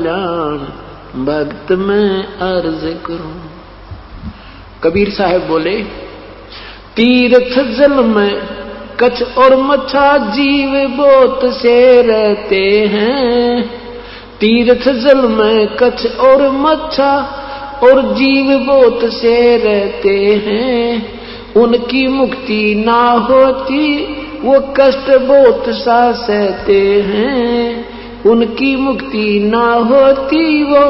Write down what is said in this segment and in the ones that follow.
कल्याण भक्त में अर्ज करूं। कबीर साहब बोले, तीर्थ जल में कछ और मच्छा जीव बोत से रहते हैं। तीर्थ जल में कछ और मच्छा और जीव बोत से रहते हैं। उनकी मुक्ति ना होती वो कष्ट बहुत सा सहते हैं। उनकी मुक्ति ना होती वो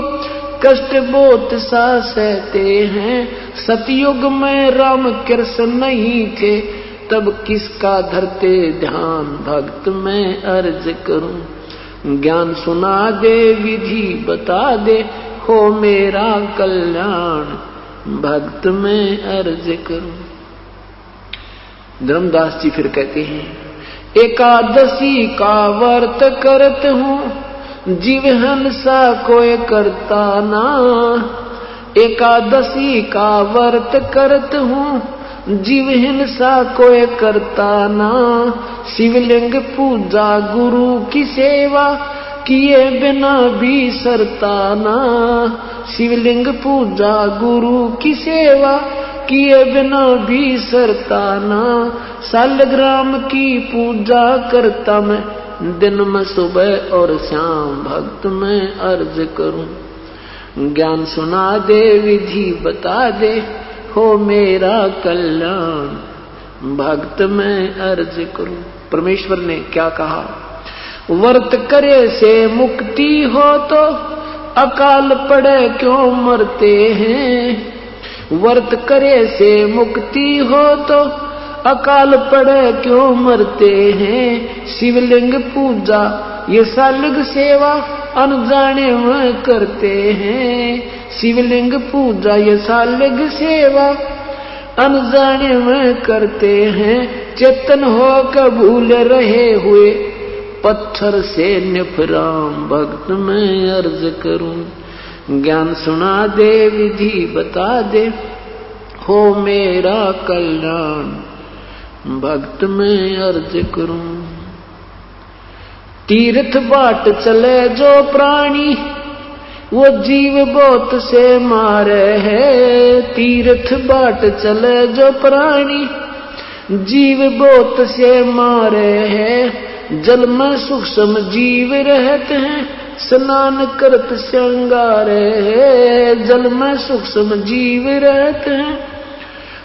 कष्ट बहुत सा सहते हैं। सतयुग में राम कृष्ण नहीं थे तब किसका धरते ध्यान भक्त में अर्ज करूं। ज्ञान सुना दे विधि बता दे हो मेरा कल्याण भक्त में अर्ज करूं। धर्मदास जी फिर कहते हैं, एकादशी का व्रत करत हूँ जीव हंसा कोई करता ना। एकादशी का व्रत करत हूँ जीव हिंसा कोई करता ना। शिवलिंग पूजा गुरु की सेवा किए बिना भी सरता ना। शिवलिंग पूजा गुरु की सेवा किए बिना भी सरता ना। सालग्राम की पूजा करता मैं दिन में सुबह और शाम भक्त में अर्ज करूं। ज्ञान सुना दे विधि बता दे हो मेरा कल्याण भक्त में अर्ज करूं। परमेश्वर ने क्या कहा, व्रत करे से मुक्ति हो तो अकाल पड़े क्यों मरते हैं। व्रत करे से मुक्ति हो तो अकाल पड़े क्यों मरते हैं। शिवलिंग पूजा ये सालग सेवा अनजाने में करते हैं। शिवलिंग पूजा ये सालग सेवा अनजाने में करते हैं। चेतन हो कर भूल रहे हुए पत्थर से निफराम भक्त में अर्ज करूं। ज्ञान सुना दे विधि बता दे हो मेरा कल्याण भक्त में अर्ज करूं। तीर्थ बाट चले जो प्राणी वो जीव बहुत से मारे है। तीर्थ बाट चले जो प्राणी जीव बहुत से मारे है। जल में सूक्ष्म जीव रहते हैं स्नान करत श्रृंगारे है। जल में सूक्ष्म जीव रहते हैं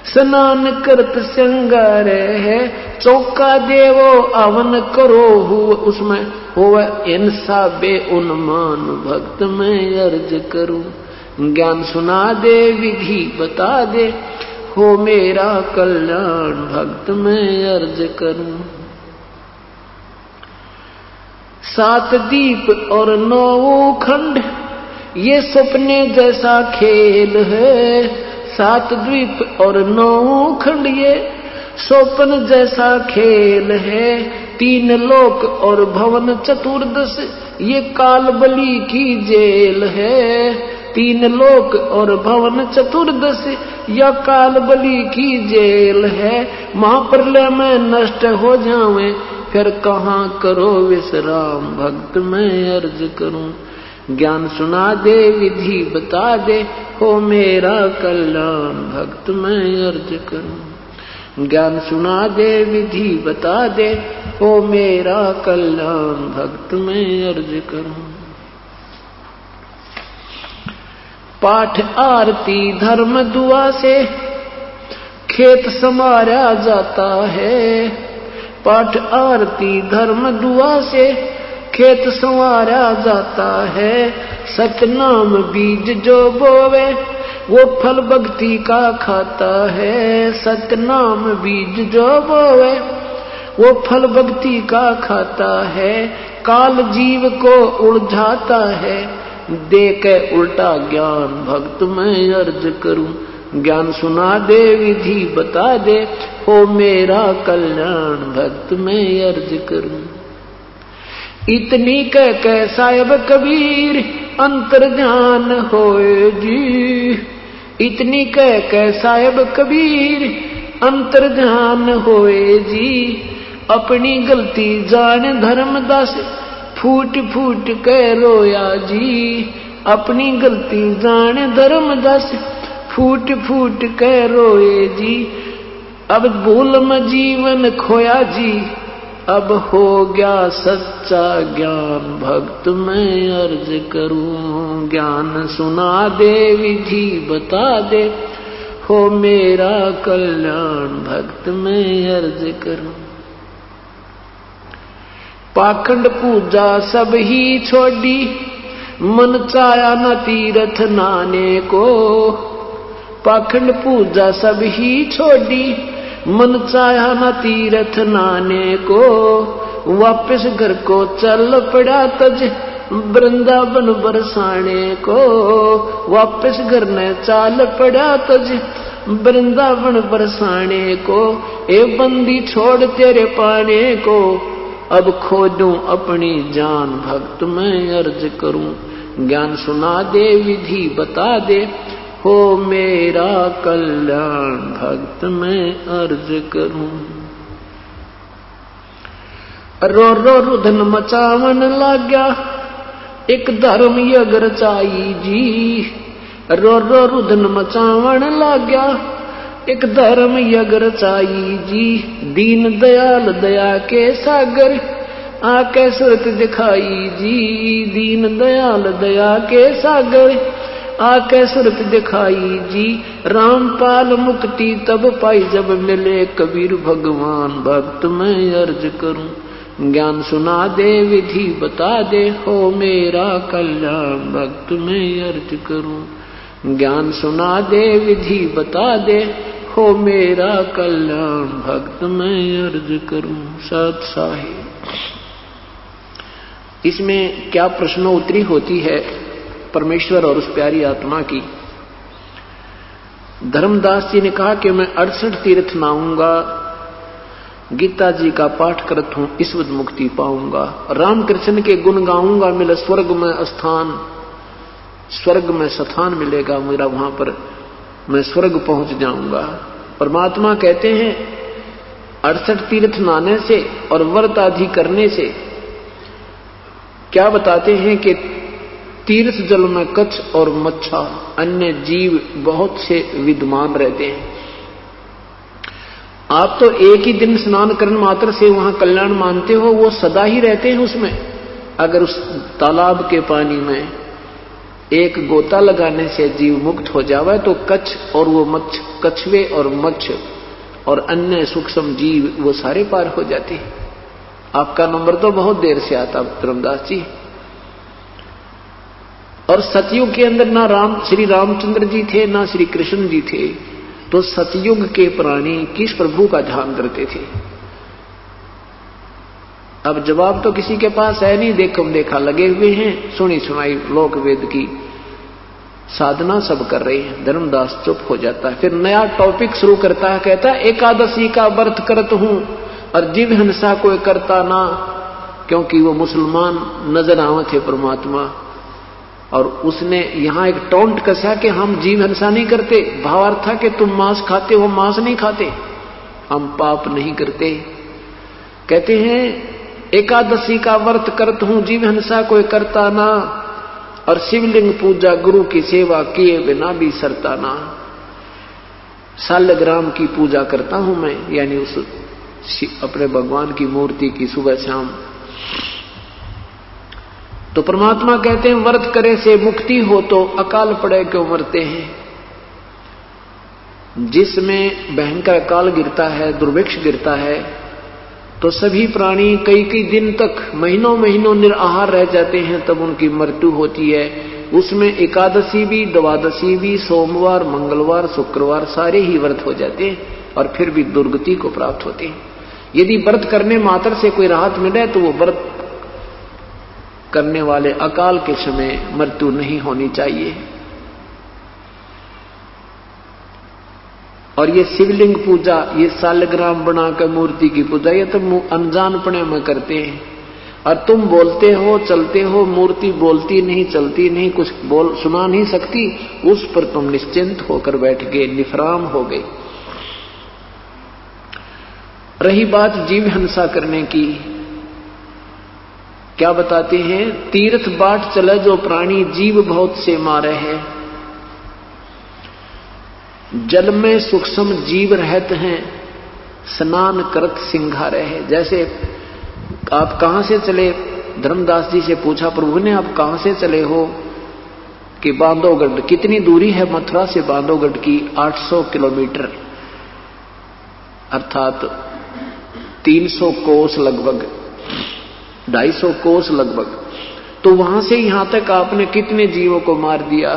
स्नान करत श्रृंगारे है। चौका देवो अवन करो उसमें होवे इंसा बे उन्मान भक्त में अर्ज करूं। ज्ञान सुना दे विधि बता दे हो मेरा कल्याण भक्त में अर्ज करूं। 7 दीप और 9 खंड ये सपने जैसा खेल है। 7 द्वीप और 9 खंड ये स्वप्न जैसा खेल है। 3 लोक और भवन चतुर्दश ये काल बलि की जेल है। 3 लोक और भवन चतुर्दश या काल बलि की जेल है। महाप्रलय में नष्ट हो जावे फिर कहाँ करो विश्राम भक्त में अर्ज करूं। ज्ञान सुना दे विधि बता दे हो मेरा कल्याण भक्त में अर्ज करूं। ज्ञान सुना दे विधि बता दे हो मेरा कल्याण भक्त में अर्ज करूं। पाठ आरती धर्म दुआ से खेत संवारा जाता है। पाठ आरती धर्म दुआ से खेत संवारा जाता है। सतनाम बीज जो बोवे वो फल भक्ति का खाता है। सतनाम बीज जो बोवे वो फल भक्ति का खाता है। काल जीव को उलझाता है दे के उल्टा ज्ञान भक्त में अर्ज करूं। ज्ञान सुना दे विधि बता दे हो मेरा कल्याण भक्त में अर्ज करूं। इतनी कह साहिब कबीर अंतर ध्यान होए जी। इतनी कह साहिब कबीर अंतर ध्यान होए जी। अपनी गलती जान धर्मदास फूट फूट के रोया जी, अपनी गलती जाने धर्मदास फूट फूट के रोए जी। अब भूल में जीवन खोया जी, अब हो गया सच्चा ज्ञान, भक्त मैं अर्ज करूं ज्ञान सुना दे, विधि बता दे, हो मेरा कल्याण, भक्त मैं अर्ज करूं। पाखंड पूजा सब ही छोड़ी, मन चाया न तीर्थ नाने को। पाखंड पूजा सब ही छोड़ी, मन चाहा न तीर्थ नाने को। वापस घर को चल पड़ा तज, वृंदावन बरसाने को। वापस घर ने चाल पड़ा तज, वृंदावन बरसाने को। ए बंदी छोड़ तेरे पाने को, अब खोजूं अपनी जान, भक्त मैं अर्ज करूं ज्ञान सुना दे, विधि बता दे, हो मेरा कल्याण, भक्त मैं अर्ज करूं। रो रो रुधन मचावन लाग्या, एक धर्म यज्ञ रचाई जी। रो रो रुधन मचावन लाग्या, एक धर्म यज्ञ रचाई जी। दीन दयाल दया के सागर, आके सूरत दिखाई जी। दीन दयाल दया के सागर, आके सूरत दिखाई जी। रामपाल मुक्ति तब पाई, जब मिले कबीर भगवान, भक्त मैं अर्ज करूं ज्ञान सुना दे, विधि बता दे, हो मेरा कल्याण, भक्त मैं अर्ज करूं ज्ञान सुना दे, विधि बता दे, हो मेरा कल्याण, भक्त मैं अर्ज करूं। सत साहिब। इसमें क्या प्रश्नोत्तरी होती है परमेश्वर और उस प्यारी आत्मा की। धर्मदास जी ने कहा कि मैं 68 तीर्थ नाऊंगा, गीता जी का पाठ करत हूं, ईश्वर मुक्ति पाऊंगा। रामकृष्ण के गुण गाऊंगा, मिले स्वर्ग में स्थान, स्वर्ग में स्थान मिलेगा मेरा, वहां पर मैं स्वर्ग पहुंच जाऊंगा। परमात्मा कहते हैं 68 तीर्थ नाने से और व्रत आदि करने से क्या बताते हैं कि तीर्थ जल में कच्छ और मच्छा अन्य जीव बहुत से विद्यमान रहते हैं। आप तो एक ही दिन स्नान करने मात्र से वहां कल्याण मानते हो, वो सदा ही रहते हैं उसमें। अगर उस तालाब के पानी में एक गोता लगाने से जीव मुक्त हो जावे तो कच्छ और वो मच्छ, कछुए और मच्छ और अन्य सूक्ष्म जीव वो सारे पार हो जाते हैं। आपका नंबर तो बहुत देर से आता धर्मदास जी। और सतयुग के अंदर ना श्री रामचंद्र जी थे ना श्री कृष्ण जी थे, तो सतयुग के प्राणी किस प्रभु का ध्यान करते थे? अब जवाब तो किसी के पास है नहीं, देखम देखा लगे हुए हैं, सुनी सुनाई लोक वेद की साधना सब कर रहे हैं। धर्मदास चुप हो जाता है, फिर नया टॉपिक शुरू करता है, कहता है एकादशी का व्रत करत हूं और जीव हिंसा कोई करता ना, क्योंकि वो मुसलमान नजर आवे थे परमात्मा। और उसने यहां एक टोंट कसा कि हम जीव हिंसा नहीं करते, भावार्थ था कि तुम मांस खाते हो, मांस नहीं खाते, हम पाप नहीं करते। कहते हैं एकादशी का व्रत करत हूं, जीव हिंसा कोई करता ना, और शिवलिंग पूजा गुरु की सेवा किए बिना भी सरता ना। सालग्राम की पूजा करता हूं मैं, यानी उस अपने भगवान की मूर्ति की सुबह शाम। तो परमात्मा कहते हैं व्रत करे से मुक्ति हो तो अकाल पड़े क्यों मरते हैं। जिसमें भयंकर अकाल गिरता है, दुर्भिक्ष गिरता है, तो सभी प्राणी कई कई दिन तक, महीनों महीनों निराहार रह जाते हैं, तब उनकी मृत्यु होती है। उसमें एकादशी भी, द्वादशी भी, सोमवार, मंगलवार, शुक्रवार सारे ही व्रत हो जाते हैं और फिर भी दुर्गति को प्राप्त होते हैं। यदि व्रत करने मात्र से कोई राहत मिले तो वो व्रत करने वाले अकाल के समय मृत्यु नहीं होनी चाहिए। और ये शिवलिंग पूजा, ये सालग्राम बनाकर मूर्ति की पूजा, ये तो अनजानपने में करते हैं। और तुम बोलते हो, चलते हो, मूर्ति बोलती नहीं, चलती नहीं, कुछ बोल सुना नहीं सकती, उस पर तुम निश्चिंत होकर बैठ गए, निफराम हो गए। रही बात जीव हिंसा करने की, क्या बताते हैं? तीर्थ बाट चले जो प्राणी जीव बहुत से मारे है। जल में सूक्ष्म जीव रहते हैं, स्नान करत सिंघारे है। जैसे आप कहां से चले? धर्मदास जी से पूछा, प्रभु ने आप कहां से चले हो? कि बांधवगढ़। कितनी दूरी है मथुरा से बांधवगढ़ की? 800 किलोमीटर, अर्थात 300 कोस लगभग, 250 कोस लगभग। तो वहां से यहां तक आपने कितने जीवों को मार दिया?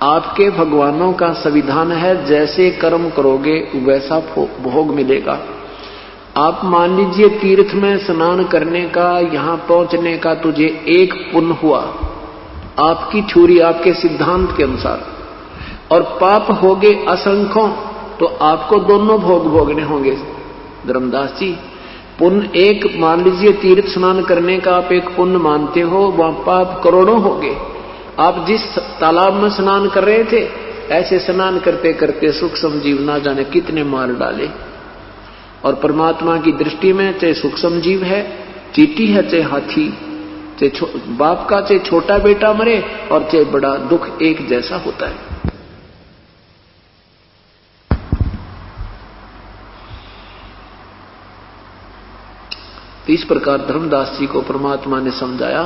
आपके भगवानों का संविधान है, जैसे कर्म करोगे वैसा भोग मिलेगा। आप मान लीजिए तीर्थ में स्नान करने का, यहां पहुंचने का तुझे एक पुण्य हुआ, आपकी छुरी, आपके सिद्धांत के अनुसार, और पाप हो गए असंख्यों, तो आपको दोनों भोग भोगने होंगे। धर्मदास जी, पुण्य एक मान लीजिए, तीर्थ स्नान करने का आप एक पुण्य मानते हो, वहां पाप करोड़ों हो गए। आप जिस तालाब में स्नान कर रहे थे, ऐसे स्नान करते करते सूक्ष्म जीव ना जाने कितने मार डाले। और परमात्मा की दृष्टि में चाहे सूक्ष्म जीव है, चींटी है, चाहे हाथी, चाहे बाप का चाहे छोटा बेटा मरे और चाहे बड़ा, दुख एक जैसा होता है। तो इस प्रकार धर्मदास जी को परमात्मा ने समझाया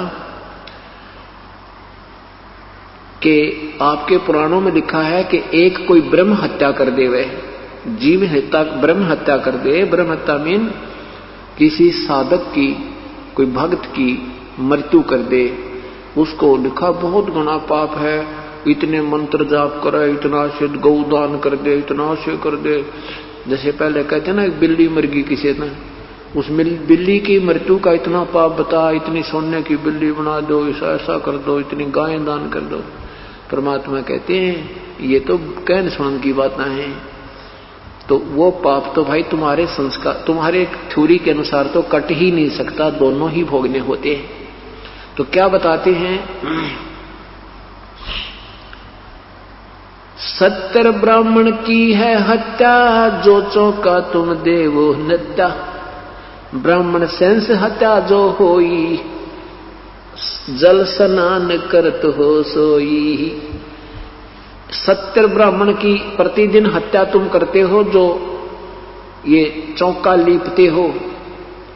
कि आपके पुराणों में लिखा है कि एक कोई ब्रह्म हत्या कर दे, वह जीव हत्या, ब्रह्म हत्या कर दे। ब्रह्म हत्या मीन किसी साधक की, कोई भक्त की मृत्यु कर दे, उसको लिखा बहुत गुना पाप है। इतने मंत्र जाप करे, इतना से गौदान कर दे, इतना से कर दे। जैसे पहले कहते ना, एक बिल्ली मर गई किसी ने, उस बिल्ली की मृत्यु का इतना पाप बता, इतनी सोने की बिल्ली बना दो, ऐसा कर दो, इतनी गायें दान कर दो। परमात्मा कहते हैं ये तो कहन सुनन की बातें हैं। तो वो पाप तो भाई तुम्हारे संस्कार, तुम्हारे थ्योरी के अनुसार तो कट ही नहीं सकता, दोनों ही भोगने होते हैं। तो क्या बताते हैं? 70 ब्राह्मण की है हत्या, जो चौका तुम देवो नत्या। ब्राह्मण सेंस हत्या जो होई, जल स्नान करत हो सोई। 70 ब्राह्मण की प्रतिदिन हत्या तुम करते हो, जो ये चौका लीपते हो,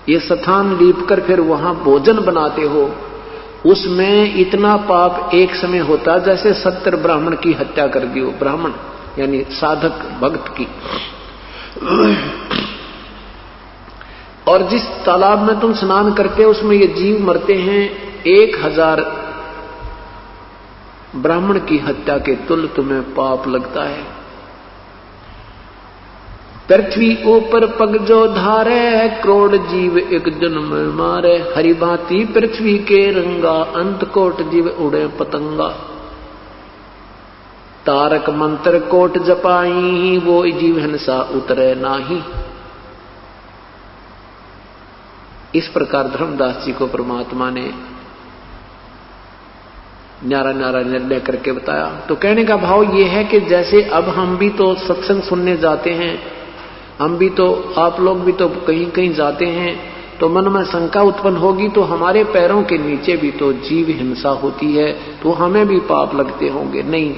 ये स्थान लीप कर फिर वहां भोजन बनाते हो, उसमें इतना पाप एक समय होता जैसे 70 ब्राह्मण की हत्या कर दी हो। ब्राह्मण यानी साधक भक्त की। और जिस तालाब में तुम स्नान करते हो उसमें ये जीव मरते हैं, 1000 ब्राह्मण की हत्या के तुल्य तुम्हें पाप लगता है। पृथ्वी ऊपर पग जो धारे, करोड़ जीव एक जन्म मारे। हरि भांति पृथ्वी के रंगा, अंत कोट जीव उड़े पतंगा। तारक मंत्र कोट जपाई, वो जीव हिंसा उतरे नाही। इस प्रकार धर्मदास जी को परमात्मा ने न्यारा न्यारा निर्णय करके बताया। तो कहने का भाव ये है कि जैसे अब हम भी तो सत्संग सुनने जाते हैं, हम भी तो, आप लोग भी तो कहीं कहीं जाते हैं, तो मन में शंका उत्पन्न होगी, तो हमारे पैरों के नीचे भी तो जीव हिंसा होती है, तो हमें भी पाप लगते होंगे। नहीं,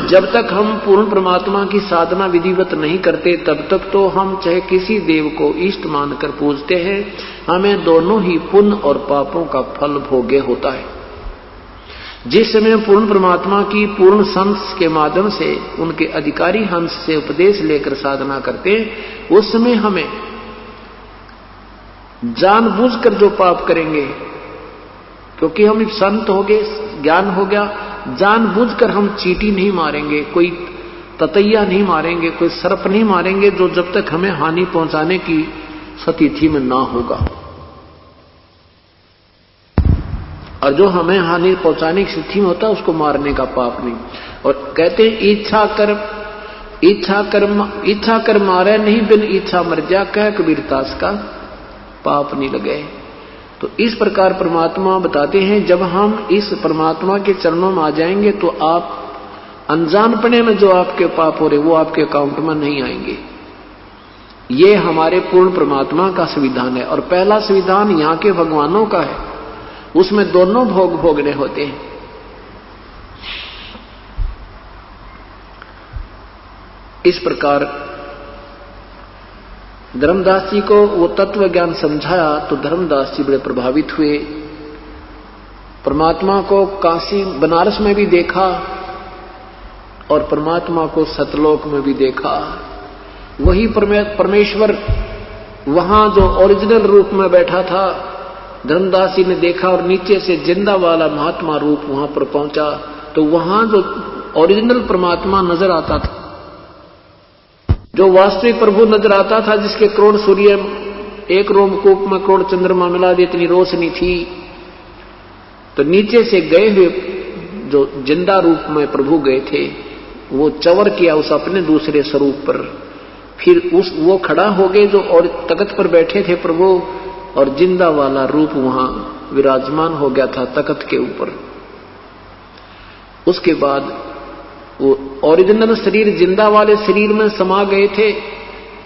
जब तक हम पूर्ण परमात्मा की साधना विधिवत नहीं करते, तब तक तो हम चाहे किसी देव को इष्ट मानकर पूजते हैं, हमें दोनों ही पुण्य और पापों का फल भोगे होता है। जिस समय पूर्ण परमात्मा की पूर्ण संत के माध्यम से, उनके अधिकारी हंस से उपदेश लेकर साधना करते हैं, उस समय हमें जानबूझकर जो पाप करेंगे, क्योंकि हम संत हो गए, ज्ञान हो गया, जानबूझकर हम चींटी नहीं मारेंगे, कोई ततैया नहीं मारेंगे, कोई सर्प नहीं मारेंगे, जो जब तक हमें हानि पहुंचाने की स्थिति में ना होगा। और जो हमें हानि पहुंचाने की स्थिति में होता है, उसको मारने का पाप नहीं। और कहते हैं इच्छा कर मारे नहीं, बिन इच्छा मर जा, कह कबीरदास का पाप नहीं लगे। तो इस प्रकार परमात्मा बताते हैं, जब हम इस परमात्मा के चरणों में आ जाएंगे, तो आप अनजानपने में जो आपके पाप हो रहे वो आपके अकाउंट में नहीं आएंगे। ये हमारे पूर्ण परमात्मा का संविधान है। और पहला संविधान यहां के भगवानों का है, उसमें दोनों भोग भोगने होते हैं। इस प्रकार धर्मदास जी को वो तत्व ज्ञान समझाया तो धर्मदास जी बड़े प्रभावित हुए। परमात्मा को काशी बनारस में भी देखा और परमात्मा को सतलोक में भी देखा। वही परमेश्वर वहां जो ओरिजिनल रूप में बैठा था धर्मदास जी ने देखा, और नीचे से जिंदा वाला महात्मा रूप वहां पर पहुंचा तो वहां जो ओरिजिनल परमात्मा नजर आता था, जो वास्तविक प्रभु नजर आता था, जिसके करोड़ सूर्य एक रोमकूप में करोड़ चंद्रमा मिला दे इतनी रोशनी थी, तो नीचे से गए हुए जो जिंदा रूप में प्रभु गए थे वो चवर किया उस अपने दूसरे स्वरूप पर। फिर वो खड़ा हो गए जो और तख्त पर बैठे थे प्रभु, और जिंदा वाला रूप वहां विराजमान हो गया था तख्त के ऊपर। उसके बाद वो ओरिजिनल शरीर जिंदा वाले शरीर में समा गए थे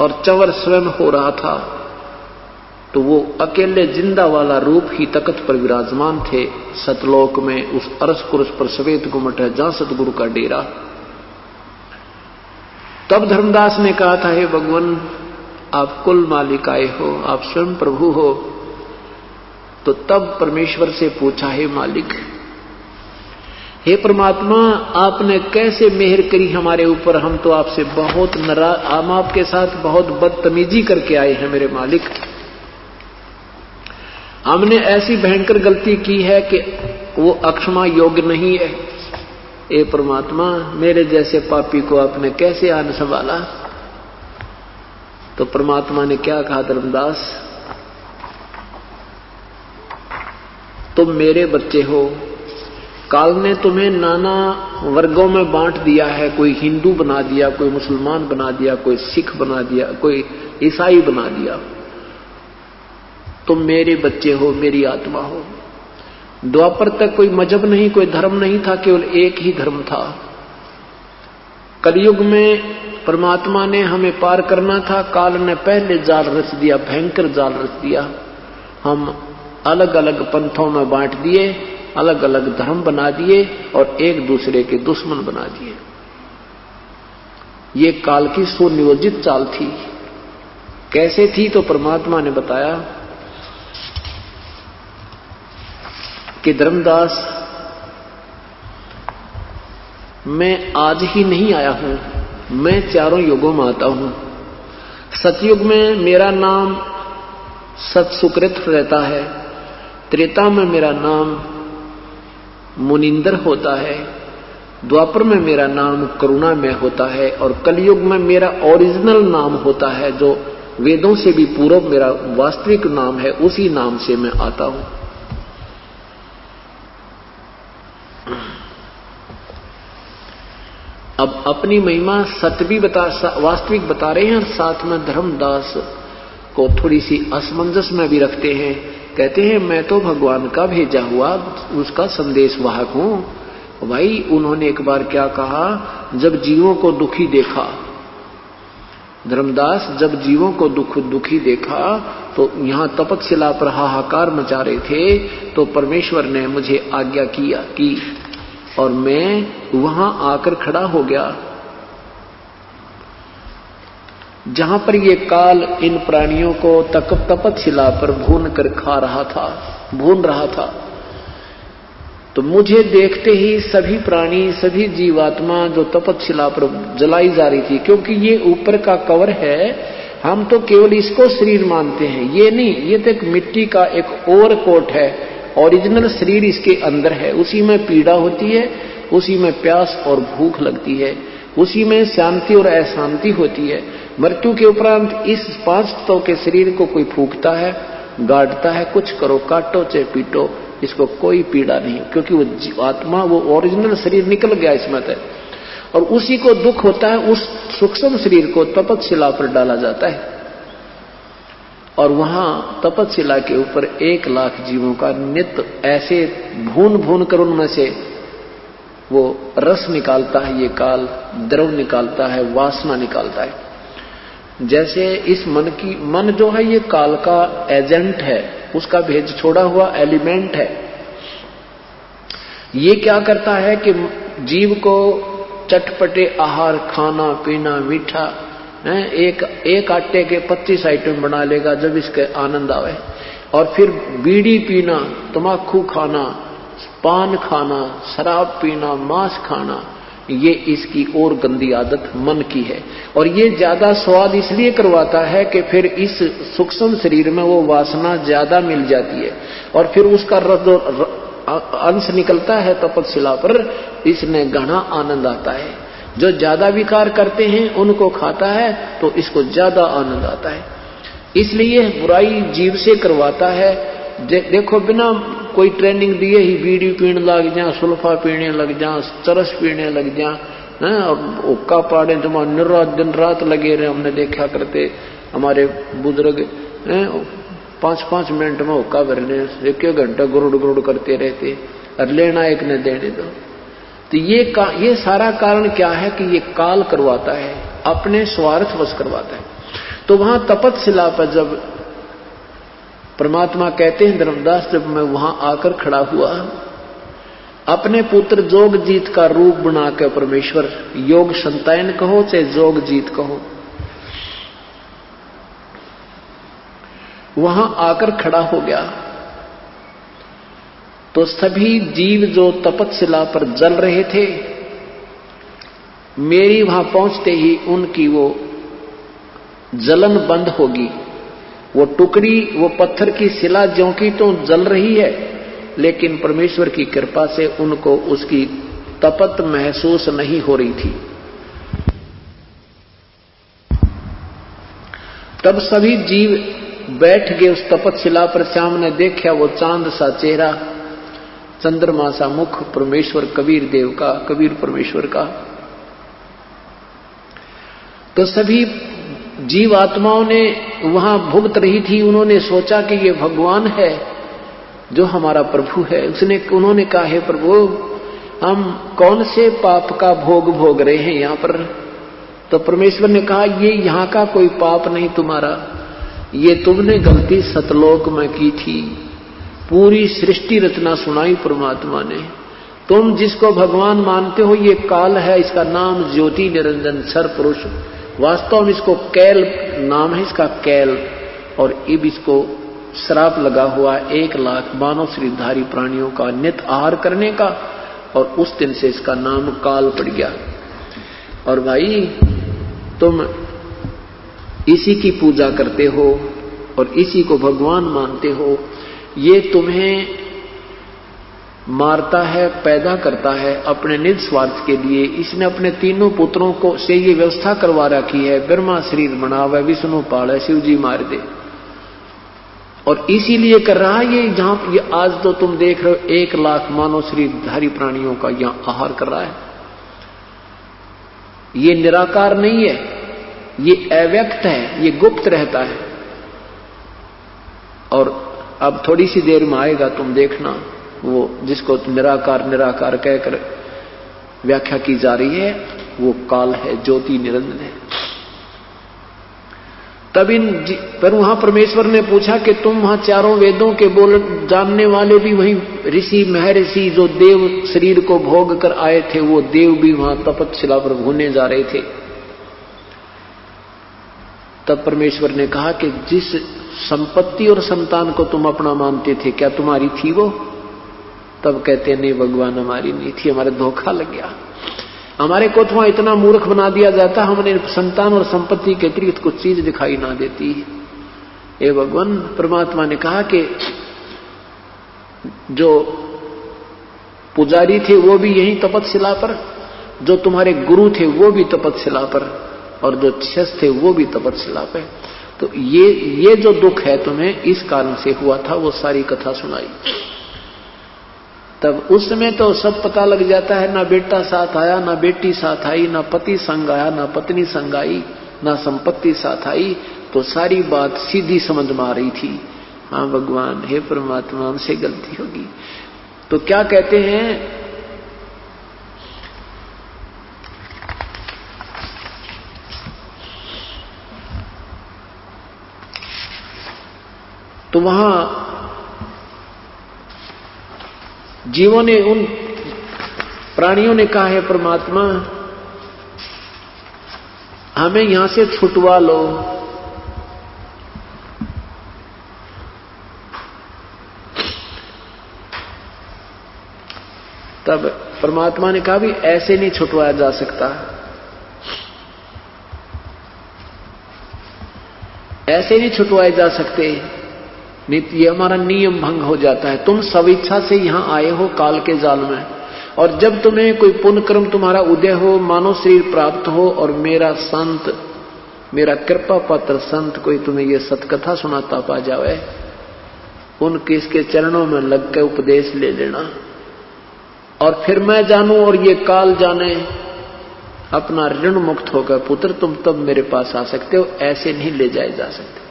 और चवर स्वयं हो रहा था, तो वो अकेले जिंदा वाला रूप ही तख्त पर विराजमान थे सतलोक में, उस अरस कुरस पर श्वेत गुम्मट है जहां सतगुरु का डेरा। तब धर्मदास ने कहा था, हे भगवान आप कुल मालिक आए हो, आप स्वयं प्रभु हो। तो तब परमेश्वर से पूछा, हे मालिक, हे परमात्मा, आपने कैसे मेहर करी हमारे ऊपर, हम तो आपसे बहुत नाराज, हम आपके साथ बहुत बदतमीजी करके आए हैं मेरे मालिक। हमने ऐसी भयंकर गलती की है कि वो अक्षमा योग्य नहीं है। ए परमात्मा, मेरे जैसे पापी को आपने कैसे आन संभाला। तो परमात्मा ने क्या कहा, धर्मदास तुम मेरे बच्चे हो, काल ने तुम्हें नाना वर्गों में बांट दिया है, कोई हिंदू बना दिया, कोई मुसलमान बना दिया, कोई सिख बना दिया, कोई ईसाई बना दिया। तुम मेरे बच्चे हो, मेरी आत्मा हो। द्वापर तक कोई मजहब नहीं, कोई धर्म नहीं था, केवल एक ही धर्म था। कलयुग में परमात्मा ने हमें पार करना था, काल ने पहले जाल रच दिया, भयंकर जाल रच दिया। हम अलग अलग पंथों में बांट दिए, अलग अलग धर्म बना दिए और एक दूसरे के दुश्मन बना दिए। ये काल की सुनियोजित चाल थी। कैसे थी तो परमात्मा ने बताया कि धर्मदास, मैं आज ही नहीं आया हूं, मैं चारों युगों में आता हूं। सतयुग में मेरा नाम सत सुकृत रहता है, त्रेता में मेरा नाम मुनिंदर होता है, द्वापर में मेरा नाम करुणा में होता है, और कलयुग में मेरा ओरिजिनल नाम होता है जो वेदों से भी पूर्व मेरा वास्तविक नाम है, उसी नाम से मैं आता हूं। अब अपनी महिमा सत्य भी वास्तविक बता रहे हैं और साथ में धर्मदास को थोड़ी सी असमंजस में भी रखते हैं। कहते हैं मैं तो भगवान का भेजा हुआ उसका संदेश वाहक हूं। भाई उन्होंने एक बार क्या कहा, जब जीवों को दुखी देखा, धर्मदास जब जीवों को दुखी देखा तो यहां तपतशिला पर हाहाकार मचा रहे थे, तो परमेश्वर ने मुझे आज्ञा की और मैं वहां आकर खड़ा हो गया जहां पर ये काल इन प्राणियों को तपतशिला पर भून कर खा रहा था, भून रहा था। तो मुझे देखते ही सभी प्राणी, सभी जीवात्मा जो तपतशिला पर जलाई जा रही थी, क्योंकि ये ऊपर का कवर है, हम तो केवल इसको शरीर मानते हैं, ये नहीं, ये तो एक मिट्टी का एक ओवर कोट है। ओरिजिनल शरीर इसके अंदर है, उसी में पीड़ा होती है, उसी में प्यास और भूख लगती है, उसी में शांति और अशांति होती है। मृत्यु के उपरांत इस 5 तत्वों के शरीर को कोई फूंकता है, गाड़ता है, कुछ करो, काटो चाहे पीटो, इसको कोई पीड़ा नहीं, क्योंकि वो आत्मा, वो ओरिजिनल शरीर निकल गया इसमें से, और उसी को दुख होता है। उस सूक्ष्म शरीर को तपतशिला पर डाला जाता है और वहां तपतशिला के ऊपर 1 लाख जीवों का नित्य ऐसे भून भून कर उनमें से वो रस निकालता है, ये काल द्रव निकालता है, वासना निकालता है। जैसे इस मन जो है ये काल का एजेंट है, उसका भेज छोड़ा हुआ एलिमेंट है। ये क्या करता है कि जीव को चटपटे आहार, खाना पीना, मीठा, एक आटे के 25 आइटम बना लेगा जब इसके आनंद आवे, और फिर बीड़ी पीना, तम्बाकू खाना, पान खाना, शराब पीना, मांस खाना, ये इसकी और गंदी आदत मन की है। और ये ज्यादा स्वाद इसलिए करवाता है कि फिर इस सूक्ष्म शरीर में वो वासना ज्यादा मिल जाती है और फिर उसका अंश निकलता है तपस्या पर, इसमें घना आनंद आता है। जो ज्यादा विकार करते हैं उनको खाता है तो इसको ज्यादा आनंद आता है। इसलिए बुराई जीव से करवाता है। देखो बिना कोई ट्रेनिंग दिए ही बीड़ी पीने लग जा, सुल्फा पीने लग जा, चरस पीने लग जा, और हुक्का पाड़े तुम्हारा दिन रात लगे रहे। हमने देखा करते हमारे बुजुर्ग 5-5 मिनट में हुक्का भरने, 1-1 घंटा गुरुड़ गुरुड़ करते रहते और लेना एक ने देने दो। तो ये सारा कारण क्या है कि ये काल करवाता है, अपने स्वार्थ वश करवाता है। तो वहां तपस्या पर जब परमात्मा कहते हैं धर्मदास, जब मैं वहां आकर खड़ा हुआ, अपने पुत्र जोगजीत का रूप बना के परमेश्वर, योग संतायन कहो चाहे जोगजीत कहो, वहां आकर खड़ा हो गया तो सभी जीव जो तपस्या पर जल रहे थे, मेरी वहां पहुंचते ही उनकी वो जलन बंद होगी। वो टुकड़ी, वो पत्थर की शिला ज्यों की तो जल रही है, लेकिन परमेश्वर की कृपा से उनको उसकी तपत महसूस नहीं हो रही थी। तब सभी जीव बैठ गए उस तपस्या पर। सामने देखा वो चांद सा चेहरा, चंद्रमा सा मुख परमेश्वर कबीर देव का, कबीर परमेश्वर का। तो सभी जीव आत्माओं ने वहां भुगत रही थी, उन्होंने सोचा कि ये भगवान है जो हमारा प्रभु है। उन्होंने कहा, हे प्रभु, हम कौन से पाप का भोग रहे हैं यहाँ पर? तो परमेश्वर ने कहा, ये यहाँ का कोई पाप नहीं तुम्हारा, ये तुमने गलती सतलोक में की थी। पूरी सृष्टि रचना सुनाई परमात्मा ने। तुम जिसको भगवान मानते हो ये काल है, इसका नाम ज्योति निरंजन क्षर पुरुष, वास्तव में इसको कैल नाम है, इसका कैल। और अब इसको श्राप लगा हुआ 1 लाख मानव शरीरधारी प्राणियों का नित आहार करने का, और उस दिन से इसका नाम काल पड़ गया। और भाई तुम इसी की पूजा करते हो और इसी को भगवान मानते हो। ये तुम्हें मारता है, पैदा करता है अपने निज स्वार्थ के लिए। इसने अपने तीनों पुत्रों को से ये व्यवस्था करवा रखी है, ब्रह्मा शरीर बनावे, विष्णु पाले, शिव जी मार दे। और इसीलिए कर रहा है ये। जहां ये आज तो तुम देख रहे हो 1 लाख मानव शरीरधारी प्राणियों का यहां आहार कर रहा है। ये निराकार नहीं है, ये अव्यक्त है, ये गुप्त रहता है। और अब थोड़ी सी देर में आएगा, तुम देखना, वो जिसको निराकार निराकार कहकर व्याख्या की जा रही है, वो काल है, ज्योति निरंजन है। तब पर वहां परमेश्वर ने पूछा कि तुम वहां चारों वेदों के बोल जानने वाले भी, वहीं ऋषि महर्षि जो देव शरीर को भोग कर आए थे, वो देव भी वहां तपस्या पर घूमने जा रहे थे। तब परमेश्वर ने कहा कि जिस संपत्ति और संतान को तुम अपना मानते थे, क्या तुम्हारी थी वो? तब कहते नहीं भगवान, हमारी नहीं थी, हमारे धोखा लग गया। हमारे को तो इतना मूर्ख बना दिया जाता, हमने संतान और संपत्ति के अतिरिक्त कुछ चीज दिखाई ना देती। हे भगवान, परमात्मा ने कहा कि जो पुजारी थे वो भी यही तपस्या पर, जो तुम्हारे गुरु थे वो भी तपस्या पर, और जो शिष्य थे वो भी तपस्या पे। तो ये जो दुख है तुम्हें इस कारण से हुआ था, वो सारी कथा सुनाई। तब उस समय तो सब पता लग जाता है, ना बेटा साथ आया, ना बेटी साथ आई, ना पति संग आया, ना पत्नी संग आई, ना संपत्ति साथ आई। तो सारी बात सीधी समझ में आ रही थी। हाँ भगवान, हे परमात्मा, हमसे गलती होगी। तो क्या कहते हैं, वहां जीवों ने, उन प्राणियों ने कहा है परमात्मा हमें यहां से छुटवा लो। तब परमात्मा ने कहा भी ऐसे नहीं छुटवाया जा सकता, ऐसे नहीं छुटवाए जा सकते, ये हमारा नियम भंग हो जाता है। तुम स्वेच्छा से यहां आए हो काल के जाल में, और जब तुम्हें कोई पुण्य कर्म तुम्हारा उदय हो, मानव शरीर प्राप्त हो, और मेरा संत, मेरा कृपा पात्र संत कोई तुम्हें ये सतकथा सुनाता पा जावे, उनके इसके चरणों में लग के उपदेश ले लेना, और फिर मैं जानूं और ये काल जाने, अपना ऋण मुक्त होकर पुत्र तुम तब मेरे पास आ सकते हो, ऐसे नहीं ले जाए जा सकते।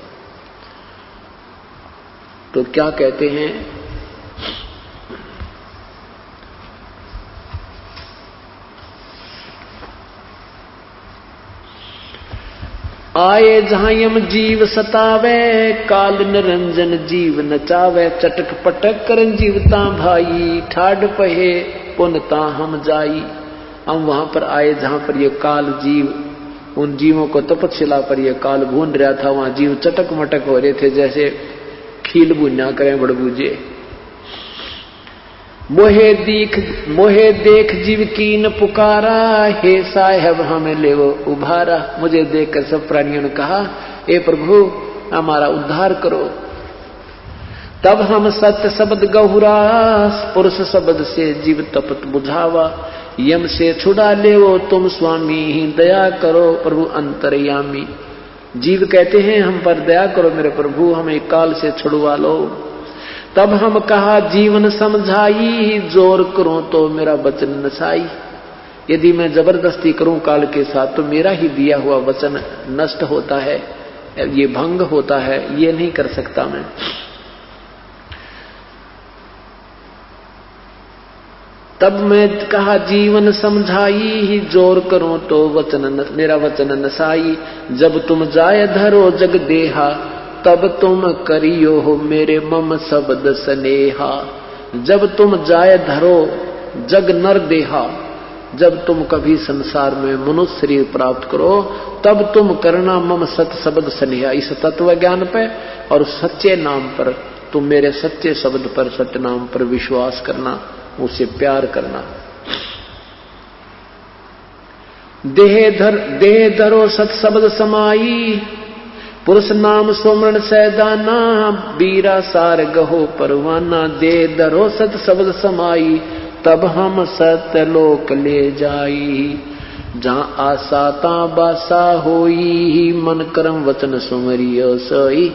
तो क्या कहते हैं, आए जहां यम जीव सतावे, काल निरंजन जीव नचावे, चटक पटक करन जीवता भाई, ठाड पहे पुनता हम जाई। हम वहां पर आए जहां पर ये काल जीव, उन जीवों को तपस्या पर ये काल भून रहा था, वहां जीव चटक मटक हो रहे थे जैसे खील बुन्ना करें बड़बूजे। मोहे देख जीव कीन पुकारा, हे साहेब हमें ले वो उभारा। मुझे देखकर सब प्राणियों ने कहा, ए प्रभु हमारा उद्धार करो। तब हम सत्य शब्द गहुरा, पुरुष शब्द से जीव तपत बुझावा। यम से छुड़ा ले वो तुम स्वामी, दया करो प्रभु अंतर्यामी। जीव कहते हैं हम पर दया करो मेरे प्रभु, हमें काल से छुड़वा लो। तब हम कहा जीवन समझाई, जोर करूं तो मेरा वचन नसाई। यदि मैं जबरदस्ती करूं काल के साथ तो मेरा ही दिया हुआ वचन नष्ट होता है, ये भंग होता है, ये नहीं कर सकता मैं। तब मैं कहा जीवन समझाई, जोर करूं तो वचन मेरा वचन नसाई। जब तुम जाय धरो जग देहा, तब तुम करियो हो मेरे मम शब्द स्नेहा। जब तुम जाय धरो जग नर देहा, जब तुम कभी संसार में मनुष्य शरीर प्राप्त करो, तब तुम करना मम सत शब्द स्नेहा। इस तत्व ज्ञान पे और सच्चे नाम पर, तुम मेरे सच्चे शब्द पर, सत्य नाम पर विश्वास करना, उससे प्यार करना। देह धरो सत शब्द समाई, पुरुष नाम सोमरण सैदाना, बीरा सार गहो परवाना। दे धरो सत शब्द समाई, तब हम सत्य लोक ले जाई। जहां आशा ता बासा होई, मन कर्म वचन सुमरियो सोई।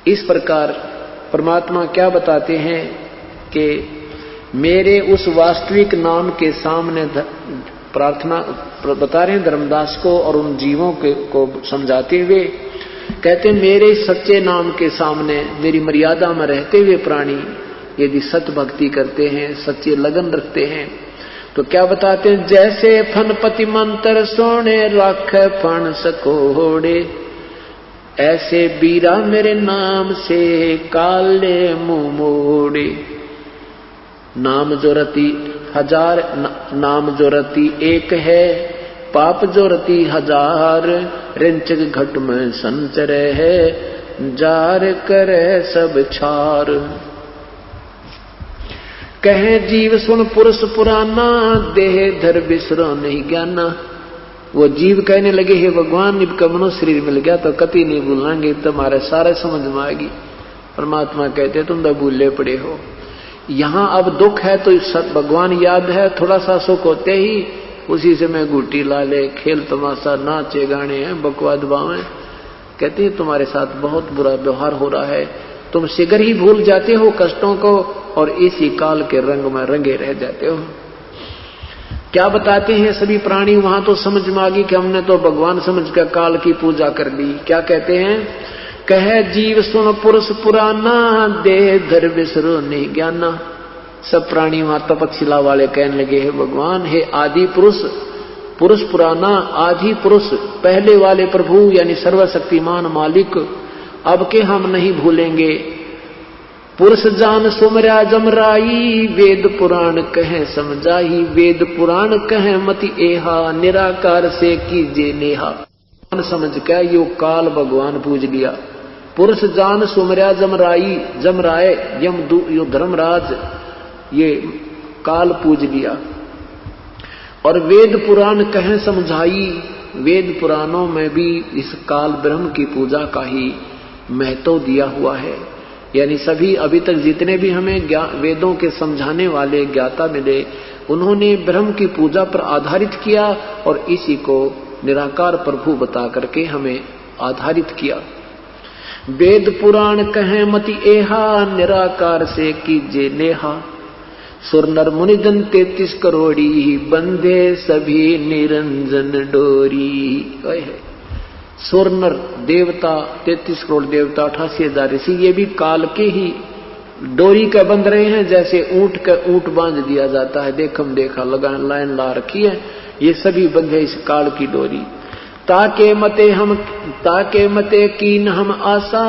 इस प्रकार परमात्मा क्या बताते हैं कि मेरे उस वास्तविक नाम के सामने प्रार्थना बता रहे हैं धर्मदास को, और उन जीवों को समझाते हुए कहते मेरे सच्चे नाम के सामने मेरी मर्यादा में रहते हुए प्राणी यदि सत भक्ति करते हैं, सच्चे लगन रखते हैं, तो क्या बताते हैं, जैसे फनपति मंत्र सोने राख फण सकोड़े, ऐसे बीरा मेरे नाम से काले मुंह मोड़े। नाम जो रति हजार, नाम जो रति एक है, पाप जो रति हजार। रिंचक घट में संचर है, जार करे सब छार। कहे जीव सुन पुरुष पुराना, देह धर बिसरो नहीं ज्ञाना। वो जीव कहने लगे हे भगवान इनका मनुष्य शरीर मिल गया तो कति नहीं भूलेंगे, तुम्हारे सारे समझ में आएगी। परमात्मा कहते तुम तो भूले पड़े हो। यहाँ अब दुख है तो भगवान याद है, थोड़ा सा सुख होते ही उसी से मैं घूटी ला ले, खेल तमाशा, नाचे गाने हैं, बकवाद बावें। कहते हैं तुम्हारे साथ बहुत बुरा व्यवहार हो रहा है, तुम शीघ्र ही भूल जाते हो कष्टों को और इसी काल के रंग में रंगे रह जाते हो। क्या बताते हैं सभी प्राणी, वहां तो समझ में आ गई कि हमने तो भगवान समझकर काल की पूजा कर ली। क्या कहते हैं, कहे जीव सुन पुरुष पुराना, देह धर बिसरो नहीं ज्ञाना। सब प्राणी वहां तपस्या वाले कहने लगे हे भगवान, हे आदि पुरुष, पुरुष पुराना, आदि पुरुष, पहले वाले प्रभु यानी सर्वशक्तिमान मालिक, अब के हम नहीं भूलेंगे। पुरुष जान सुमरा जमराई, वेद पुराण कहे समझाई, वेद पुराण कहे मति एहा, निराकार से कीजे नेहा। समझ के यो काल भगवान पूज लिया। पुरुष जान सुमरा जमराई, जमराए यो धर्मराज ये काल पूज लिया। और वेद पुराण कहे समझाई, वेद पुराणों में भी इस काल ब्रह्म की पूजा का ही महत्व दिया हुआ है। यानी सभी अभी तक जितने भी हमें वेदों के समझाने वाले ज्ञाता मिले, उन्होंने ब्रह्म की पूजा पर आधारित किया और इसी को निराकार प्रभु बता करके हमें आधारित किया। वेद पुराण कहे मति एहा, निराकार से कीजे नेहा। सुर नर मुनि जन 33 करोड़ी, बंधे सभी निरंजन डोरी। सुर नर देवता 33 करोड़ देवता, 88,000 ऋषि, ये भी काल के ही डोरी का बंध रहे हैं। जैसे ऊंट का ऊंट बांध दिया जाता है, देखम देखा लगा लाइन ला रखी है, ये सभी बंधे इस काल की डोरी। ताके मते कीन हम आशा,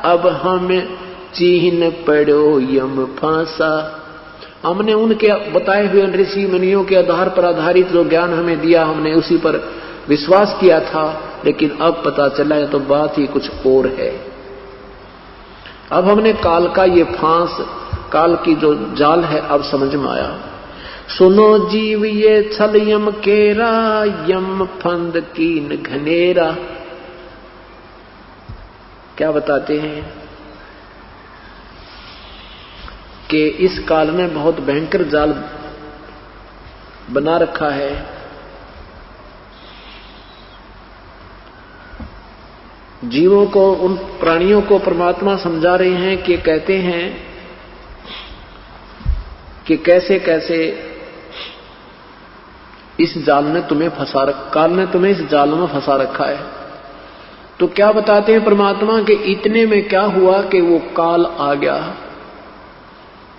अब हम चीन पड़ो यम फांसा। हमने उनके बताए हुए ऋषि मुनियों के आधार पर आधारित जो ज्ञान हमें दिया, हमने उसी पर विश्वास किया था, लेकिन अब पता चला है तो बात ही कुछ और है। अब हमने काल का ये फांस, काल की जो जाल है, अब समझ में आया। सुनो जीव ये छल यम केरा, यम फंद कीन घनेरा। क्या बताते हैं कि इस काल में बहुत भयंकर जाल बना रखा है। जीवों को, उन प्राणियों को परमात्मा समझा रहे हैं कि कहते हैं कि कैसे कैसे इस जाल ने तुम्हें फंसा काल ने तुम्हें इस जाल में फंसा रखा है। तो क्या बताते हैं परमात्मा कि इतने में क्या हुआ कि वो काल आ गया।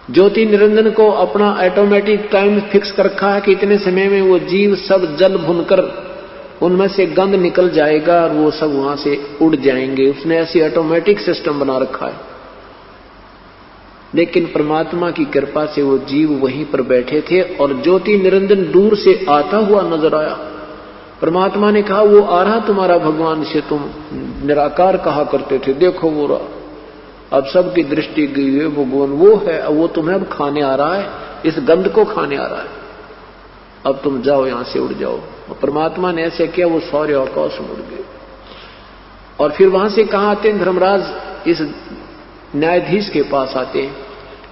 ज्योति निरंजन को अपना ऑटोमेटिक टाइम फिक्स कर रखा है कि इतने समय में वो जीव सब जल भुनकर उनमें से गंध निकल जाएगा और वो सब वहां से उड़ जाएंगे। उसने ऐसी ऑटोमेटिक सिस्टम बना रखा है। लेकिन परमात्मा की कृपा से वो जीव वहीं पर बैठे थे और ज्योति निरंजन दूर से आता हुआ नजर आया। परमात्मा ने कहा, वो आ रहा तुम्हारा भगवान से तुम निराकार कहा करते थे, देखो वो रहा। अब सबकी दृष्टि गई है, भगवान वो है, अब वो तुम्हें अब खाने आ रहा है, इस गंध को खाने आ रहा है। अब तुम जाओ, यहां से उड़ जाओ। और परमात्मा ने ऐसे किया, वो सारे आकाश में उड़ गए। और फिर वहां से कहां आते हैं? धर्मराज इस न्यायाधीश के पास आते हैं।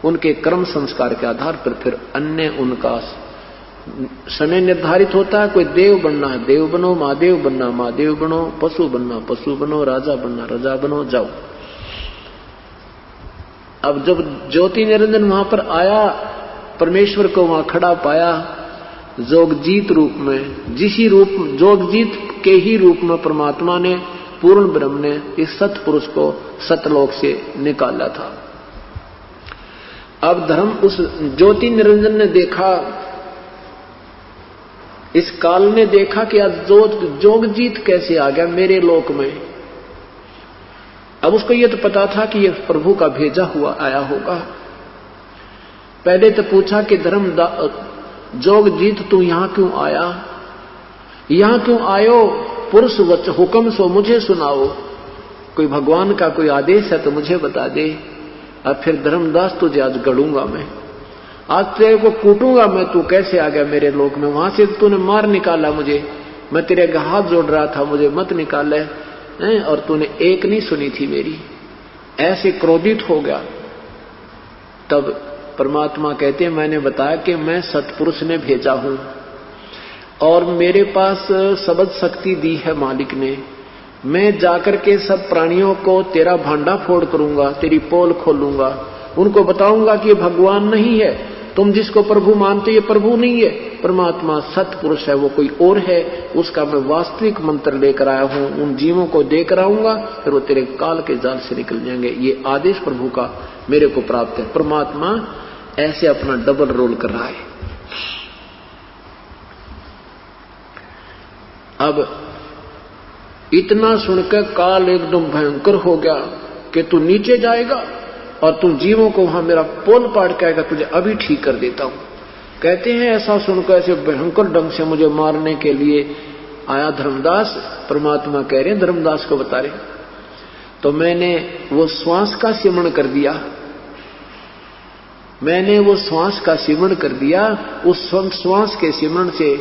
उनके कर्म संस्कार के आधार पर फिर अन्य उनका समय निर्धारित होता है। कोई देव बनना है, देव बनो, महादेव बनना, महादेव बनो, पशु बनना, पशु बनो, राजा बनना, राजा बनो, जाओ। अब जब ज्योति निरंजन वहां पर आया, परमेश्वर को वहां खड़ा पाया जोगजीत रूप में। जिसी रूप जोगजीत के ही रूप में परमात्मा ने, पूर्ण ब्रह्म ने इस सतपुरुष को सतलोक से निकाला था। अब धर्म उस ज्योति निरंजन ने देखा, इस काल ने देखा कि आज जोगजीत कैसे आ गया मेरे लोक में। अब उसको यह तो पता था कि यह प्रभु का भेजा हुआ आया होगा। पहले तो पूछा कि धर्म जोगजीत तू यहां क्यों आया, यहां क्यों आयो? पुरुष वच हुक्म सो मुझे सुनाओ। कोई भगवान का कोई आदेश है तो मुझे बता दे। अब फिर धर्मदास तुझे आज गढ़ूंगा मैं, आज तेरे को कूटूंगा मैं। तू कैसे आ गया मेरे लोक में? वहां से तूने मार निकाला मुझे, मैं तेरे हाथ जोड़ रहा था, मुझे मत निकाले, और तूने एक नहीं सुनी थी मेरी। ऐसे क्रोधित हो गया। तब परमात्मा कहते हैं, मैंने बताया कि मैं सतपुरुष ने भेजा हूं और मेरे पास शब्द शक्ति दी है मालिक ने। मैं जाकर के सब प्राणियों को तेरा भांडा फोड़ करूंगा, तेरी पोल खोलूंगा, उनको बताऊंगा कि ये भगवान नहीं है, तुम जिसको प्रभु मानते ये प्रभु नहीं है, परमात्मा सतपुरुष है, वो कोई और है। उसका मैं वास्तविक मंत्र लेकर आया हूं, उन जीवों को देकर आऊंगा, फिर वो तेरे काल के जाल से निकल जाएंगे। ये आदेश प्रभु का मेरे को प्राप्त है। परमात्मा ऐसे अपना डबल रोल कर रहा है। अब इतना सुनकर काल एकदम भयंकर हो गया कि तू नीचे जाएगा और तुम जीवों को वहां मेरा पोल पाड़ के आएगा, तुझे अभी ठीक कर देता हूं। कहते हैं ऐसा सुनकर ऐसे भयंकर ढंग से मुझे मारने के लिए आया धर्मदास। परमात्मा कह रहे हैं धर्मदास को बता रहे, तो मैंने वो श्वास का सिमरण कर दिया, मैंने वो श्वास का सिमरण कर दिया। उस श्वास के सिमरण से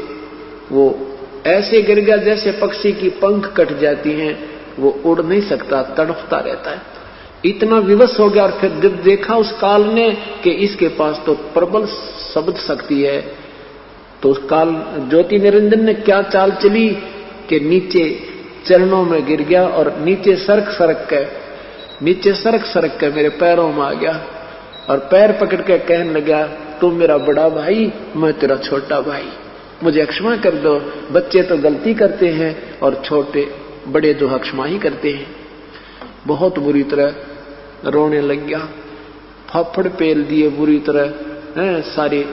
वो ऐसे गिर गया जैसे पक्षी की पंख कट जाती हैं, वो उड़ नहीं सकता, तड़पता रहता है। इतना विवश हो गया। और फिर जब देखा उस काल ने कि इसके पास तो प्रबल शब्द शक्ति है, तो उस काल ज्योति निरंजन ने क्या चाल चली कि नीचे चरणों में गिर गया और नीचे सरक सरक के मेरे पैरों में आ गया और पैर पकड़ के कहने लगा, तुम मेरा बड़ा भाई, मैं तेरा छोटा भाई, मुझे क्षमा कर दो। बच्चे तो गलती करते हैं और छोटे बड़े तो क्षमा ही करते हैं। बहुत बुरी तरह रोने लग गया, फाफड़ पेल दिए बुरी तरह सारे।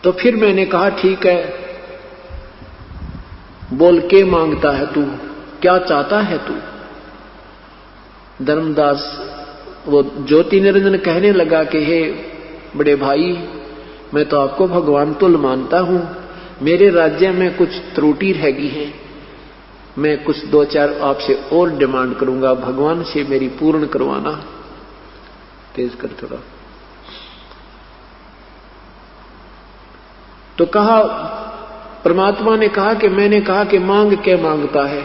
तो फिर मैंने कहा ठीक है, बोल के मांगता है तू, क्या चाहता है तू? धर्मदास वो ज्योति निरंजन कहने लगा कि हे बड़े भाई, मैं तो आपको भगवान तुल्य मानता हूं, मेरे राज्य में कुछ त्रुटि रह गई है, मैं कुछ 2-4 आपसे और डिमांड करूंगा, भगवान से मेरी पूर्ण करवाना। तेज कर थोड़ा। तो कहा, परमात्मा ने कहा कि मैंने कहा कि मांग के मांगता है।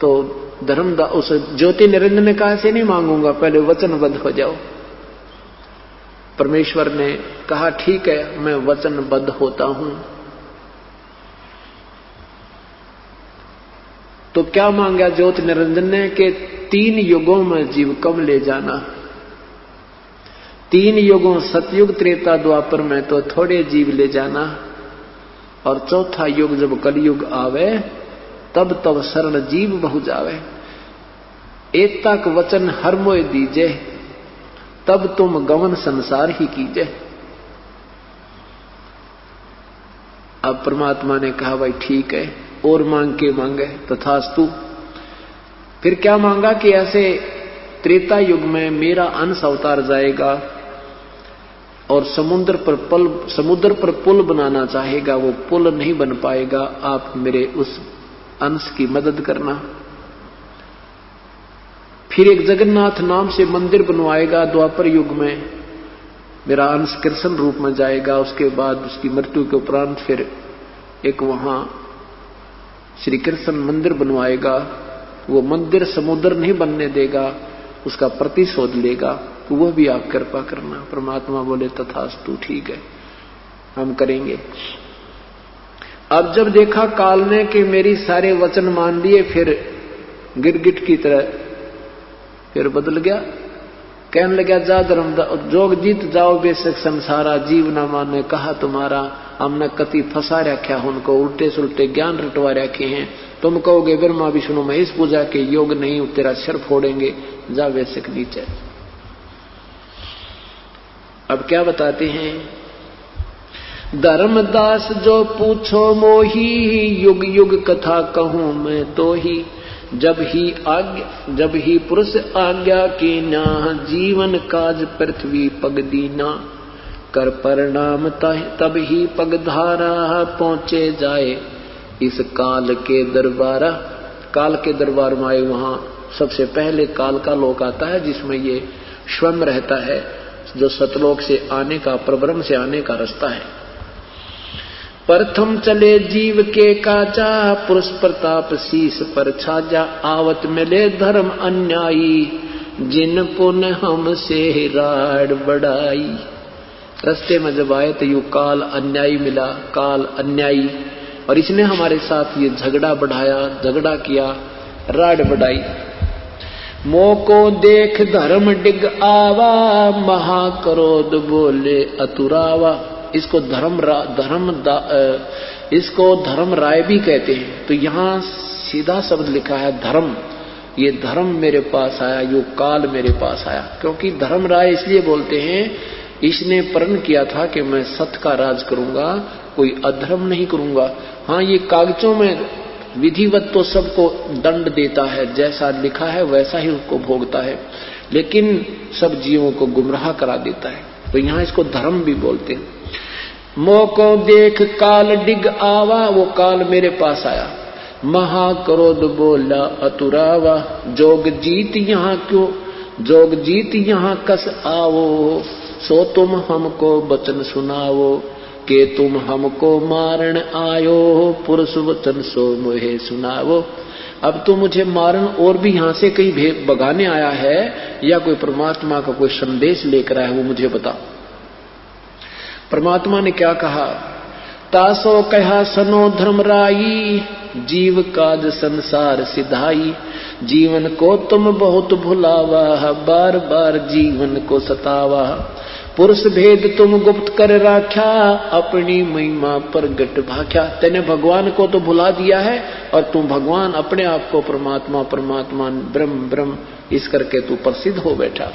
तो धर्मदास उस ज्योति निरंजन ने कहा ऐसे नहीं मांगूंगा, पहले वचनबद्ध हो जाओ। परमेश्वर ने कहा ठीक है, मैं वचनबद्ध होता हूं। तो क्या मांगा ज्योति निरंजन ने कि 3 युगों में जीव कब ले जाना। 3 युगों सतयुग त्रेता द्वापर में तो थोड़े जीव ले जाना, और चौथा युग जब कलयुग आवे तब शरण जीव बहु जावे। एतक वचन हर मोय दीजे, तब तुम गमन संसार ही कीजे। अब परमात्मा ने कहा भाई ठीक है, और मांग के मांगे, तथास्तु। फिर क्या मांगा कि ऐसे त्रेता युग में मेरा अंश अवतार जाएगा और समुद्र पर पुल बनाना चाहेगा, वो पुल नहीं बन पाएगा, आप मेरे उस अंश की मदद करना। फिर एक जगन्नाथ नाम से मंदिर बनवाएगा द्वापर युग में, मेरा अंश कृष्ण रूप में जाएगा। उसके बाद उसकी मृत्यु के उपरांत फिर एक वहां श्री कृष्ण मंदिर बनवाएगा। वो मंदिर समुद्र नहीं बनने देगा, उसका प्रतिशोध लेगा, तो वह भी आप कृपा करना। परमात्मा बोले तथास्तु, ठीक है हम करेंगे। अब जब देखा काल ने कि मेरी सारे वचन मान लिए, फिर गिरगिट की तरह फिर बदल गया, कहने लगा जा धर्मदास जोग जीत जाओ बेशक संसारा, जीव न माने कहा तुम्हारा। हमने कति फंसा रखा उनको, उल्टे सुलटे ज्ञान रटवा रखे हैं। तुम कहोगे ब्रह्मा विष्णु महेश पूजा के योग नहीं, तेरा सिर फोड़ेंगे, जा बेशक नीचे। अब क्या बताते हैं, धर्मदास जो पूछो मोही, युग युग कथा कहूं मैं तो ही। जब ही पुरुष आज्ञा की ना, जीवन काज पृथ्वी पग दीना। कर परिणाम तब ही पगधारा, पहुंचे जाए इस काल के दरबारा। काल के दरबार में आए, वहां सबसे पहले काल का लोक आता है जिसमें ये स्वयं रहता है, जो सतलोक से आने का, परब्रह्म से आने का रास्ता है। प्रथम चले जीव के काजा, पुरुष प्रताप शीस पर छाजा। आवत मिले धर्म अन्यायी, जिन पुन हमसे राड बढ़ाई। रास्ते में जब आए तो यू काल अन्यायी मिला, काल अन्यायी, और इसने हमारे साथ ये झगड़ा बढ़ाया, झगड़ा किया, राड बढ़ाई। मोको देख धर्म डिग आवा, महाक्रोध बोले अतुरावा। इसको धर्म राय भी कहते हैं। तो यहाँ सीधा शब्द लिखा है धर्म। ये धर्म मेरे पास आया, यो काल मेरे पास आया। क्योंकि धर्म राय इसलिए बोलते हैं, इसने प्रण किया था कि मैं सत्य का राज करूंगा, कोई अधर्म नहीं करूंगा। हाँ, ये कागजों में विधिवत तो सबको दंड देता है, जैसा लिखा है वैसा ही उसको भोगता है, लेकिन सब जीवों को गुमराह करा देता है, तो यहाँ इसको धर्म भी बोलते हैं। मोको देख काल डिग आवा, वो काल मेरे पास आया, महाक्रोध बोला अतुरावा, जोग जीत यहाँ क्यों, जोग जीत यहाँ कस आवो, सो तुम हमको वचन सुनावो, के तुम हमको मारण आयो, पुरुष वचन सो मोहे सुनावो। अब तो मुझे मारण और भी यहाँ से कहीं भगाने आया है या कोई परमात्मा का कोई संदेश लेकर आया है, वो मुझे बता। परमात्मा ने क्या कहा, तासो कहा सनो धर्मराई, जीव काज संसार सिधाई, जीवन को तुम बहुत भुलावा, बार बार जीवन को सतावा, पुरुष भेद तुम गुप्त कर राख्या, अपनी महिमा प्रगट भाख्या। तेने भगवान को तो भुला दिया है और तुम भगवान अपने आप को परमात्मा परमात्मा ब्रह्म ब्रह्म इस करके तू प्रसिद्ध हो बैठा।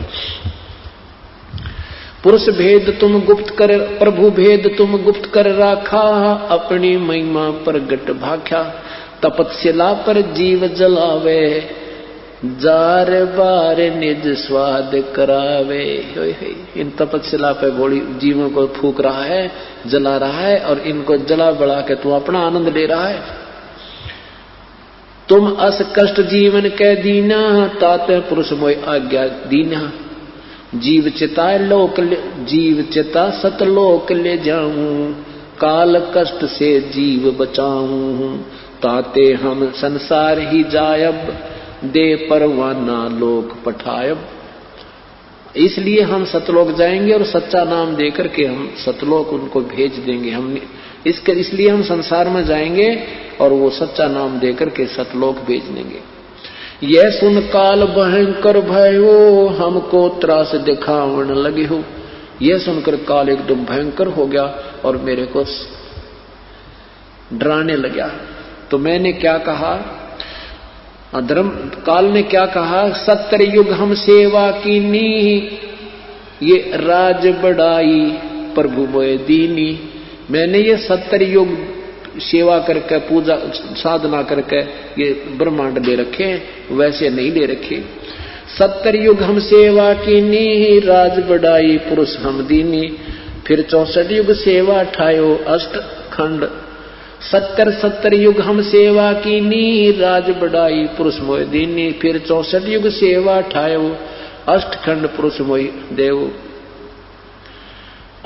पुरुष भेद तुम गुप्त कर, प्रभु भेद तुम गुप्त कर राखा, अपनी महिमा प्रगट भाख्या, तपस्या पर जीव जलावे, जार बार निज स्वाद करावे। इन तपस्या पे घोड़ी जीवों को फूक रहा है, जला रहा है, और इनको जला बढ़ा के तू अपना आनंद ले रहा है। तुम अस कष्ट जीवन के दीना, ताते पुरुष मोय आज्ञा दीना, जीव चिता लोक जीव चिता सतलोक ले जाऊं, काल कष्ट से जीव बचाऊं, ताते हम संसार ही जायब, दे परवाना लोक पठायब। इसलिए हम सतलोक जाएंगे और सच्चा नाम देकर के हम सतलोक उनको भेज देंगे। हम इसलिए हम संसार में जाएंगे और वो सच्चा नाम देकर के सतलोक भेज देंगे। यह सुन काल भयंकर भयो, हमको त्रास दिखावन लगे हो। यह सुनकर काल एकदम भयंकर हो गया और मेरे को डराने लगा। तो मैंने क्या कहा, धर्म काल ने क्या कहा, 70 युग हम सेवा कीनी, ये राज बढ़ाई प्रभु मोय दीनी। मैंने ये 70 युग सेवा करके पूजा साधना करके ये ब्रह्मांड ले रखे, वैसे नहीं ले रखे। 70 युग हम सेवा कीनी, राज बढ़ाई पुरुष हम दीनी। फिर 64 युग सेवा ठायो अष्ट खंड, 70 युग हम सेवा कीनी, राज बढ़ाई पुरुष मोय दीनी। फिर 64 युग सेवा ठायो अष्ट खंड पुरुष मोय देव।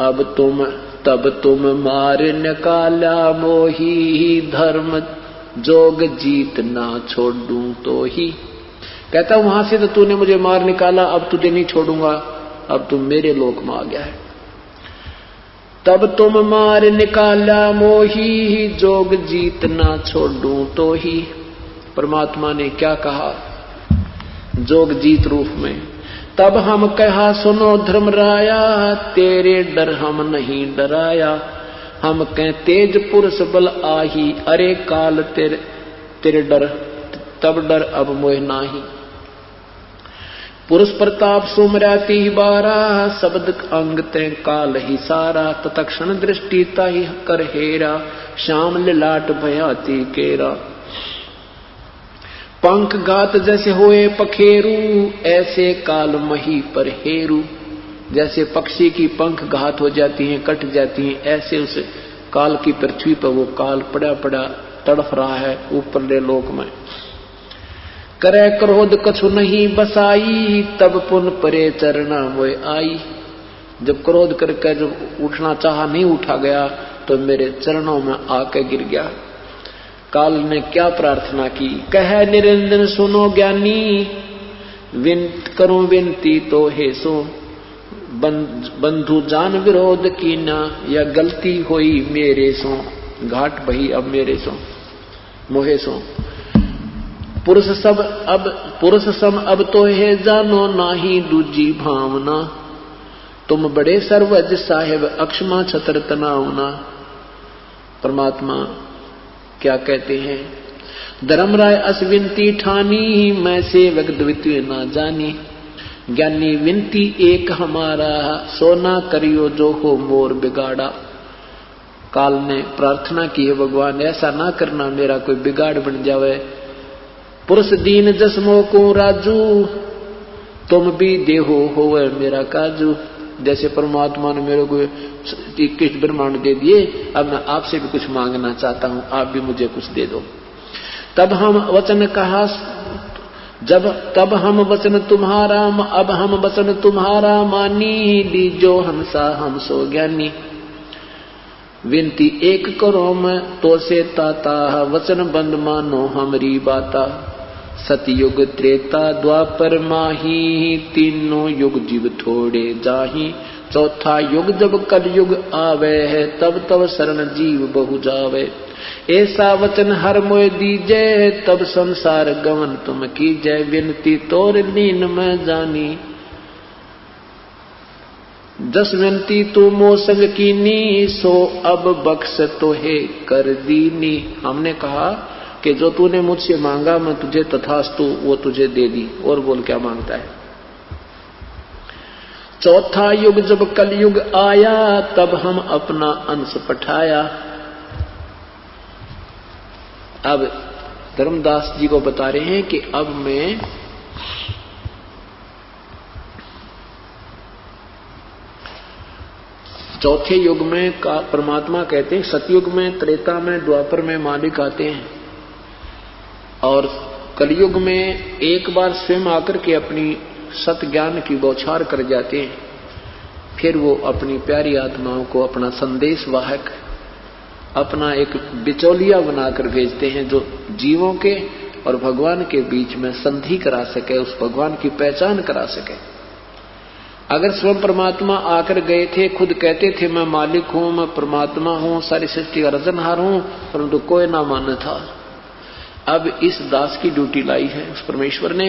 अब तब तुम मार निकाला मोही, धर्म जोग जीत ना छोड़ूं तो ही। कहता वहां से तो तूने मुझे मार निकाला, अब तुझे नहीं छोड़ूंगा, अब तुम मेरे लोक में आ गया है। तब तुम मार निकाला मोही, जोग जीत ना छोड़ूं तो ही। परमात्मा ने क्या कहा जोग जीत रूप में, तब हम कहा सुनो धर्मराया, तेरे डर हम नहीं डराया। हम कह तेज पुरुष बल आही, अरे काल तेरे डर तब डर अब मोह नाही। पुरुष प्रताप सुमराती बारा, शब्द अंग ते काल ही सारा। तत्क्षण दृष्टि ताही कर हेरा, श्याम लिलाट भयाती केरा। पंख घात जैसे होए पखेरू, ऐसे काल मही पर हेरू। जैसे पक्षी की पंख घात हो जाती हैं, कट जाती हैं, ऐसे उस काल की पृथ्वी पर वो काल पड़ा पड़ा तड़फ रहा है ऊपरले लोक में। करे क्रोध कछु नहीं बसाई, तब पुन परे चरना मोय आई। जब क्रोध करके जब उठना चाहा नहीं उठा गया, तो मेरे चरणों में आके गिर गया। काल ने क्या प्रार्थना की, कह निरंजन सुनो ज्ञानी, करूं विनती तो हे सो। बंधु जान विरोध की ना, या गलती हुई मेरे सो। घाट भई अब मेरे सो मोहे सो। पुरुष सम अब तो है जानो, नाही दूजी भावना। तुम बड़े सर्वज साहेब, अक्षमा छतर तनावना। परमात्मा क्या कहते हैं, धर्मराय अस विनती ठानी, मैं सेवक द्वितीय ना जानी। ज्ञानी विनती एक हमारा, सोना करियो जो हो मोर बिगाड़ा। काल ने प्रार्थना की है, भगवान ऐसा ना करना मेरा कोई बिगाड़ बन जावे। पुरुष दीन जसमो को राजू, तुम भी देहो होवे मेरा काजू। जैसे परमात्मा ने मेरे को 21 ब्रह्मांड दे दिए, अब मैं आपसे भी कुछ मांगना चाहता हूं, आप भी मुझे कुछ दे दो। तब हम वचन कहा, तब हम वचन तुम्हारा, अब हम वचन तुम्हारा मानी, लीजो हंसा हम सो ज्ञानी। विनती एक करो मैं तो से ताता, वचन बंद मानो हमरी बाता। सतयुग त्रेता द्वापर माही, तीनों युग जीव थोड़े जाही। चौथा युग जब कलयुग आवे है, तब तब शरण जीव बहु जावे। ऐसा वचन हर मोय दीजय, तब संसार गमन तुम कीजय। विनती तोर लीन में जानी, जस विनती तू मो संग कीनी, सो अब बख्श तो है कर दीनी। हमने कहा कि जो तूने मुझसे मांगा मैं तुझे तथास्तु वो तुझे दे दी, और बोल क्या मांगता है। चौथा युग जब कलयुग आया, तब हम अपना अंश पठाया। अब धर्मदास जी को बता रहे हैं कि अब मैं चौथे युग में का परमात्मा कहते हैं, सतयुग में, त्रेता में, द्वापर में मालिक आते हैं, और कलयुग में एक बार स्वयं आकर के अपनी सत ज्ञान की बौछार कर जाते हैं। फिर वो अपनी प्यारी आत्माओं को अपना संदेश वाहक, अपना एक बिचौलिया बनाकर भेजते हैं, जो जीवों के और भगवान के बीच में संधि करा सके, उस भगवान की पहचान करा सके। अगर स्वयं परमात्मा आकर गए थे, खुद कहते थे मैं मालिक हूं, मैं परमात्मा हूं, सारी सृष्टि का रचनहार हूं, परंतु कोई ना माना था। अब इस दास की ड्यूटी लाई है उस परमेश्वर ने।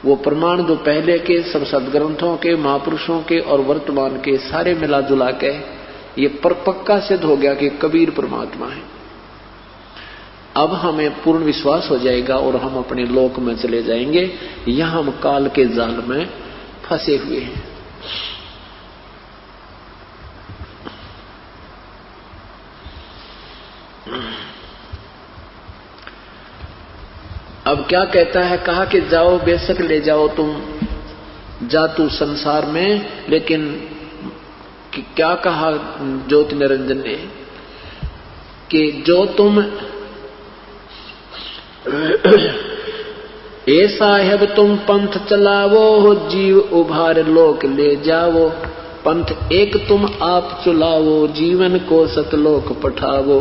वो प्रमाण जो पहले के सब सदग्रंथों के, महापुरुषों के और वर्तमान के सारे मिला जुला के ये पक्का सिद्ध हो गया कि कबीर परमात्मा है। अब हमें पूर्ण विश्वास हो जाएगा और हम अपने लोक में चले जाएंगे। यहां हम काल के जाल में फंसे हुए हैं। अब क्या कहता है, कहा कि जाओ बेशक ले जाओ तुम जा तू संसार में, लेकिन क्या कहा ज्योति निरंजन ने कि जो तुम ए साहेब तुम पंथ चलावो, जीव उभार लोक ले जावो। पंथ एक तुम आप चलावो, जीवन को सतलोक पठावो।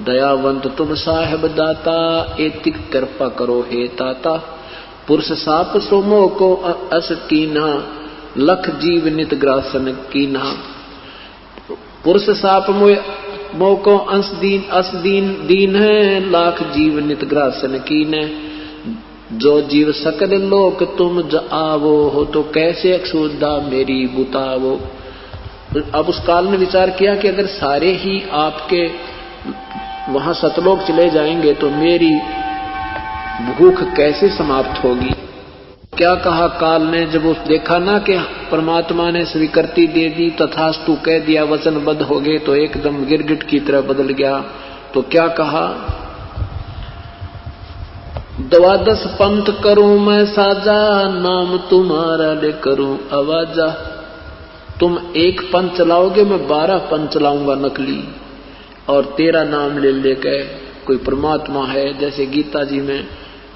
दयावंत तुम साहेब दाता, एतिक कृपा करो हे ताता। पुरुष साप सोमो को अस कीना, लख जीव नित ग्रासन कीना। पुरुष साप मो को अस दीन है, लाख जीव नित ग्रासन कीने। जो जीव सकल लोक तुम आवो हो, तो कैसे अक्षुदा मेरी बुतावो। अब उस काल ने विचार किया कि अगर सारे ही आपके वहां सतलोक चले जाएंगे तो मेरी भूख कैसे समाप्त होगी। क्या कहा काल ने, जब उस देखा ना कि परमात्मा ने स्वीकृति दे दी, तथास्तु कह दिया, वचनबद्ध हो गए, तो एकदम गिरगिट की तरह बदल गया। तो क्या कहा, द्वादश पंथ करूं मैं साजा, नाम तुम्हारा ले करूं आवाजा। तुम एक पंथ चलाओगे, मैं 12 पंथ चलाऊंगा नकली, और तेरा नाम ले लेके कोई परमात्मा है, जैसे गीता जी में,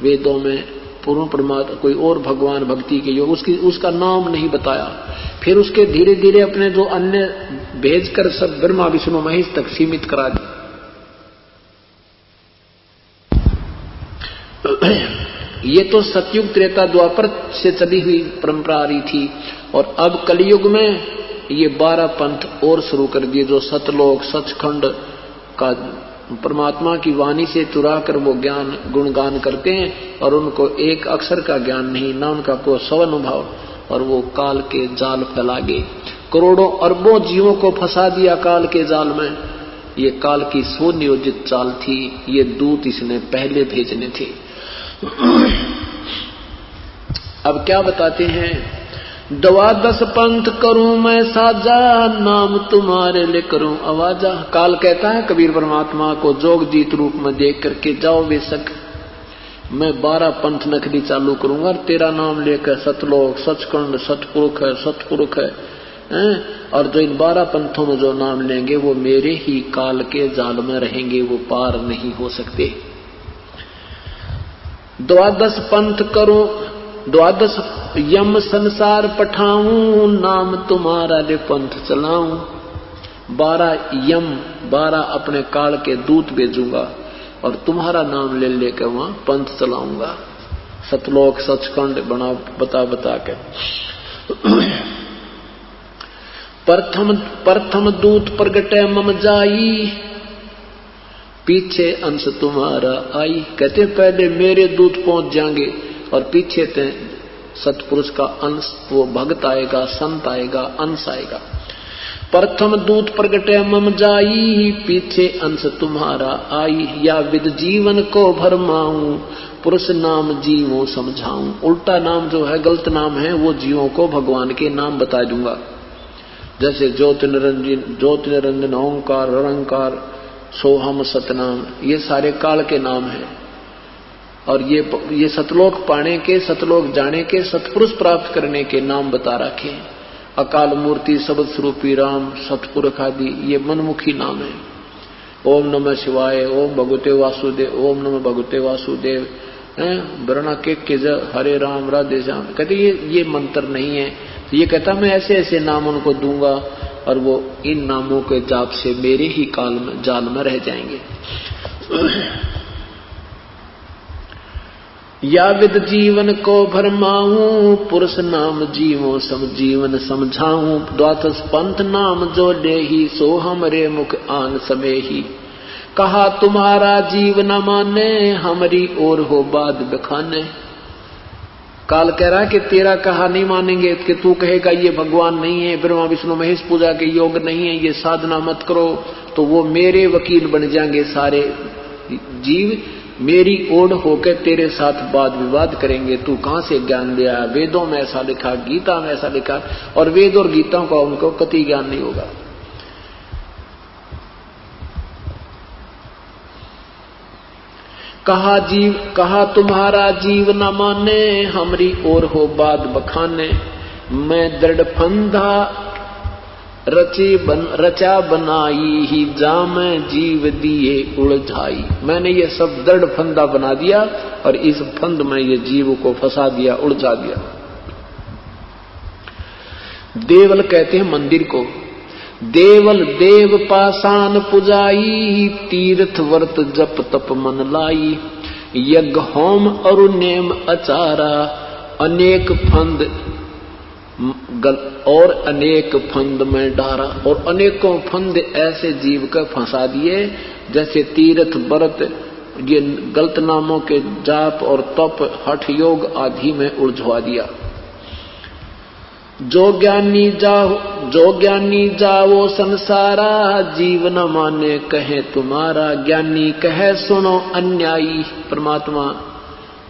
वेदों में पूर्ण परमात्मा कोई और भगवान भक्ति के योग, उसका नाम नहीं बताया। फिर उसके धीरे धीरे अपने जो अन्य भेजकर सब ब्रह्मा विष्णु महेश तक सीमित करा दिया। ये तो सतयुग त्रेता द्वापर से चली हुई परंपरा आ रही थी, और अब कलयुग में ये 12 पंथ और शुरू कर दिए, जो सतलोक सचखंड का परमात्मा की वाणी से चुरा कर वो ज्ञान गुणगान करते हैं, और उनको एक अक्षर का ज्ञान नहीं, ना उनका कोई स्वानुभव, और वो काल के जाल फैला गए। करोड़ों अरबों जीवों को फंसा दिया काल के जाल में। ये काल की सुनियोजित चाल थी, ये दूत इसने पहले भेजने थे। अब क्या बताते हैं, द्वादश पंथ करूं मैं साजा, नाम तुम्हारे ले करूं आवाजा। काल कहता है कबीर परमात्मा को जोग जीत रूप में देख करके, जाओ बेशक मैं 12 पंथ नखरी चालू करूंगा और तेरा नाम लेकर सतलोक, सचखंड, सतपुरुष है और जो इन 12 पंथों में जो नाम लेंगे वो मेरे ही काल के जाल में रहेंगे, वो पार नहीं हो सकते। द्वादश पंथ करूं, द्वादश यम संसार पठाऊं, नाम तुम्हारा ले पंथ चलाऊं। 12 यम, 12 अपने काल के दूत भेजूंगा और तुम्हारा नाम ले लेकर वहां पंथ चलाऊंगा, सतलोक सचखंड बना बता के। प्रथम दूत प्रगटे मम जाई, पीछे अंश तुम्हारा आई। कहते पहले मेरे दूत पहुंच जाएंगे और पीछे ते सतपुरुष का अंश, वो भक्त आएगा, संत आएगा, अंश आएगा। प्रथम दूत प्रगटे मम जाई, पीछे अंश तुम्हारा आई। या विद जीवन को भरमाऊं, पुरुष नाम जीवों समझाऊं। उल्टा नाम जो है, गलत नाम है, वो जीवों को भगवान के नाम बता दूंगा। जैसे ज्योति निरंजन, ओंकार, निरंकार, सोहम, सतनाम, ये सारे काल के नाम हैं। और ये सतलोक पाने के, सतलोक जाने के, सतपुरुष प्राप्त करने के नाम बता रखे। अकाल मूर्ति, शब्द स्वरूपी राम, सतपुरुष आदि, ये मनमुखी नाम है। ओम नमः शिवाय, ओम भगवते वासुदेव, ओम नमः भगवते वासुदेव, वरना के जय, हरे राम राधे श्याम। कहते ये मंत्र नहीं है। तो ये कहता मैं ऐसे ऐसे नाम उनको दूंगा और वो इन नामों के जाप से मेरे ही काल में जाल में रह जाएंगे। या विद जीवन को भरमाऊं, पुरुष नाम जीवों जीवन समझाऊं। द्वादश पंथ नाम जो ले ही, सो हमरे मुख आन समय ही। कहा तुम्हारा जीव न माने, हमारी ओर हो बाद बखाने। काल कह रहा कि तेरा कहा नहीं मानेंगे, कि तू कहेगा ये भगवान नहीं है, ब्रह्मा विष्णु महेश पूजा के योग नहीं है, ये साधना मत करो, तो वो मेरे वकील बन जाएंगे। सारे जीव मेरी ओर होकर तेरे साथ वाद विवाद करेंगे। तू कहां से ज्ञान लिया? वेदों में ऐसा लिखा, गीता में ऐसा लिखा, और वेद और गीता का उनको कतई ज्ञान नहीं होगा। कहा तुम्हारा जीव न माने, हमरी ओर हो बात बखाने। मैं दृढ़ फंदा रचा बनाई ही, जामे जीव दिए उलझाई। मैंने ये सब दृढ़ फंदा बना दिया और इस फंद में ये जीव को फंसा दिया, उलझा दिया। देवल कहते हैं मंदिर को। देवल देव पाषाण पुजाई, तीर्थ व्रत जप तप मन लाई। यज्ञ होम और नेम अचारा, अनेक फंद और अनेक फंद में डारा। और अनेकों फंद ऐसे जीव का फंसा दिए, जैसे तीर्थ व्रत, ये गलत नामों के जाप और तप, हठ योग आदि में उलझवा दिया। जो ज्ञानी जाओ संसारा, जीव न माने कहे तुम्हारा। ज्ञानी कहे सुनो अन्यायी। परमात्मा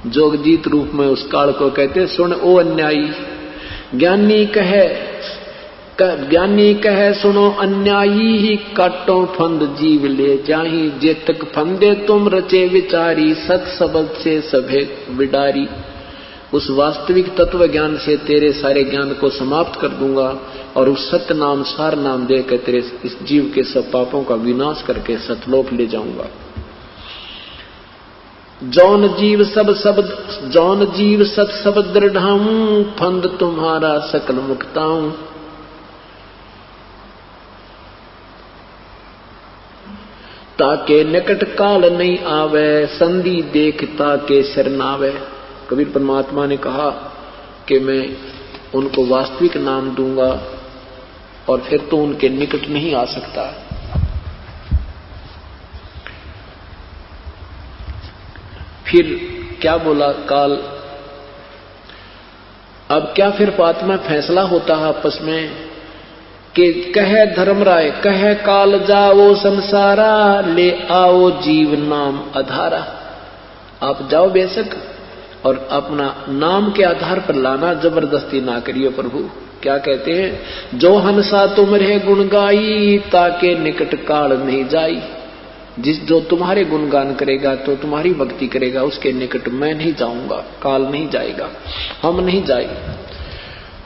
जोगजीत रूप में उस काल को कहते सुन ओ अन्यायी। ज्ञानी कहे सुनो अन्यायी ही, काटो फंद जीव ले जाही। जे तक फंदे तुम रचे विचारी, सत शब्द से सभे विडारी। उस वास्तविक तत्व ज्ञान से तेरे सारे ज्ञान को समाप्त कर दूंगा और उस सत्य नाम सार नाम देकर तेरे इस जीव के सब पापों का विनाश करके सतलोक ले जाऊंगा। जौन जीव सत शब्द दृढ़ाऊं, फंद तुम्हारा सकल मुक्ताऊं। ताके निकट काल नहीं आवे, संधि देखता के शरणावे। कबीर परमात्मा ने कहा कि मैं उनको वास्तविक नाम दूंगा और फिर तो उनके निकट नहीं आ सकता। फिर क्या बोला काल? अब क्या फिर बात में फैसला होता है आपस में कि कहे धर्मराय, कहे काल जाओ संसारा, ले आओ जीव नाम आधारा। आप जाओ बेशक और अपना नाम के आधार पर लाना, जबरदस्ती ना करियो प्रभु। क्या कहते हैं, जो हंसा तुम रे गुण गाई, ताके निकट काल नहीं जाई। जो तुम्हारे गुणगान करेगा, तो तुम्हारी भक्ति करेगा, उसके निकट मैं नहीं जाऊंगा, काल नहीं जाएगा, हम नहीं जाएंगे।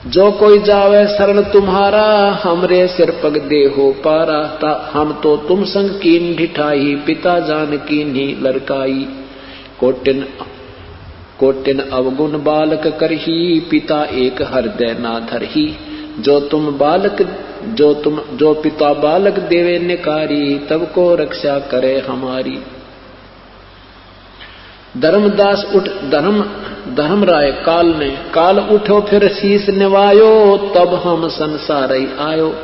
जो कोई जावे शरण तुम्हारा, हमरे सिर पग दे हो पारा। हम तो तुम संग कीन ढिठाई, पिता जान कीन्ही लड़काई। कोटिन अवगुण बालक करही, पिता एक हृदय ना धरही। जो पिता बालक देवे निकारी, तब को रक्षा करे हमारी। धर्मदास उठ धर्मराय काल उठो फिर शीस निवायो, तब हम संसार आयो।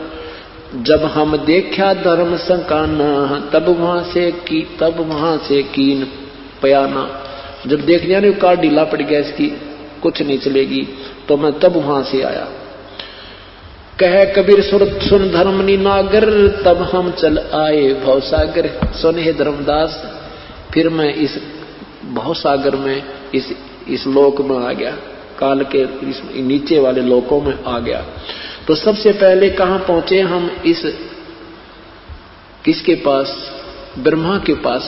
जब हम देखा धर्म संकाना, तब वहां से कीन पयाना। जब देख लिया ना कार ढीला पड़ गया, इसकी कुछ नहीं चलेगी, तो मैं तब वहां से आया। कह कबीर सुन धर्मनी नागर, तब हम चल आए भवसागर। सुन हे धर्मदास, फिर मैं इस भवसागर में इस लोक में आ गया, काल के इस नीचे वाले लोकों में आ गया। तो सबसे पहले कहां पहुंचे हम, इस किसके पास, ब्रह्मा के पास।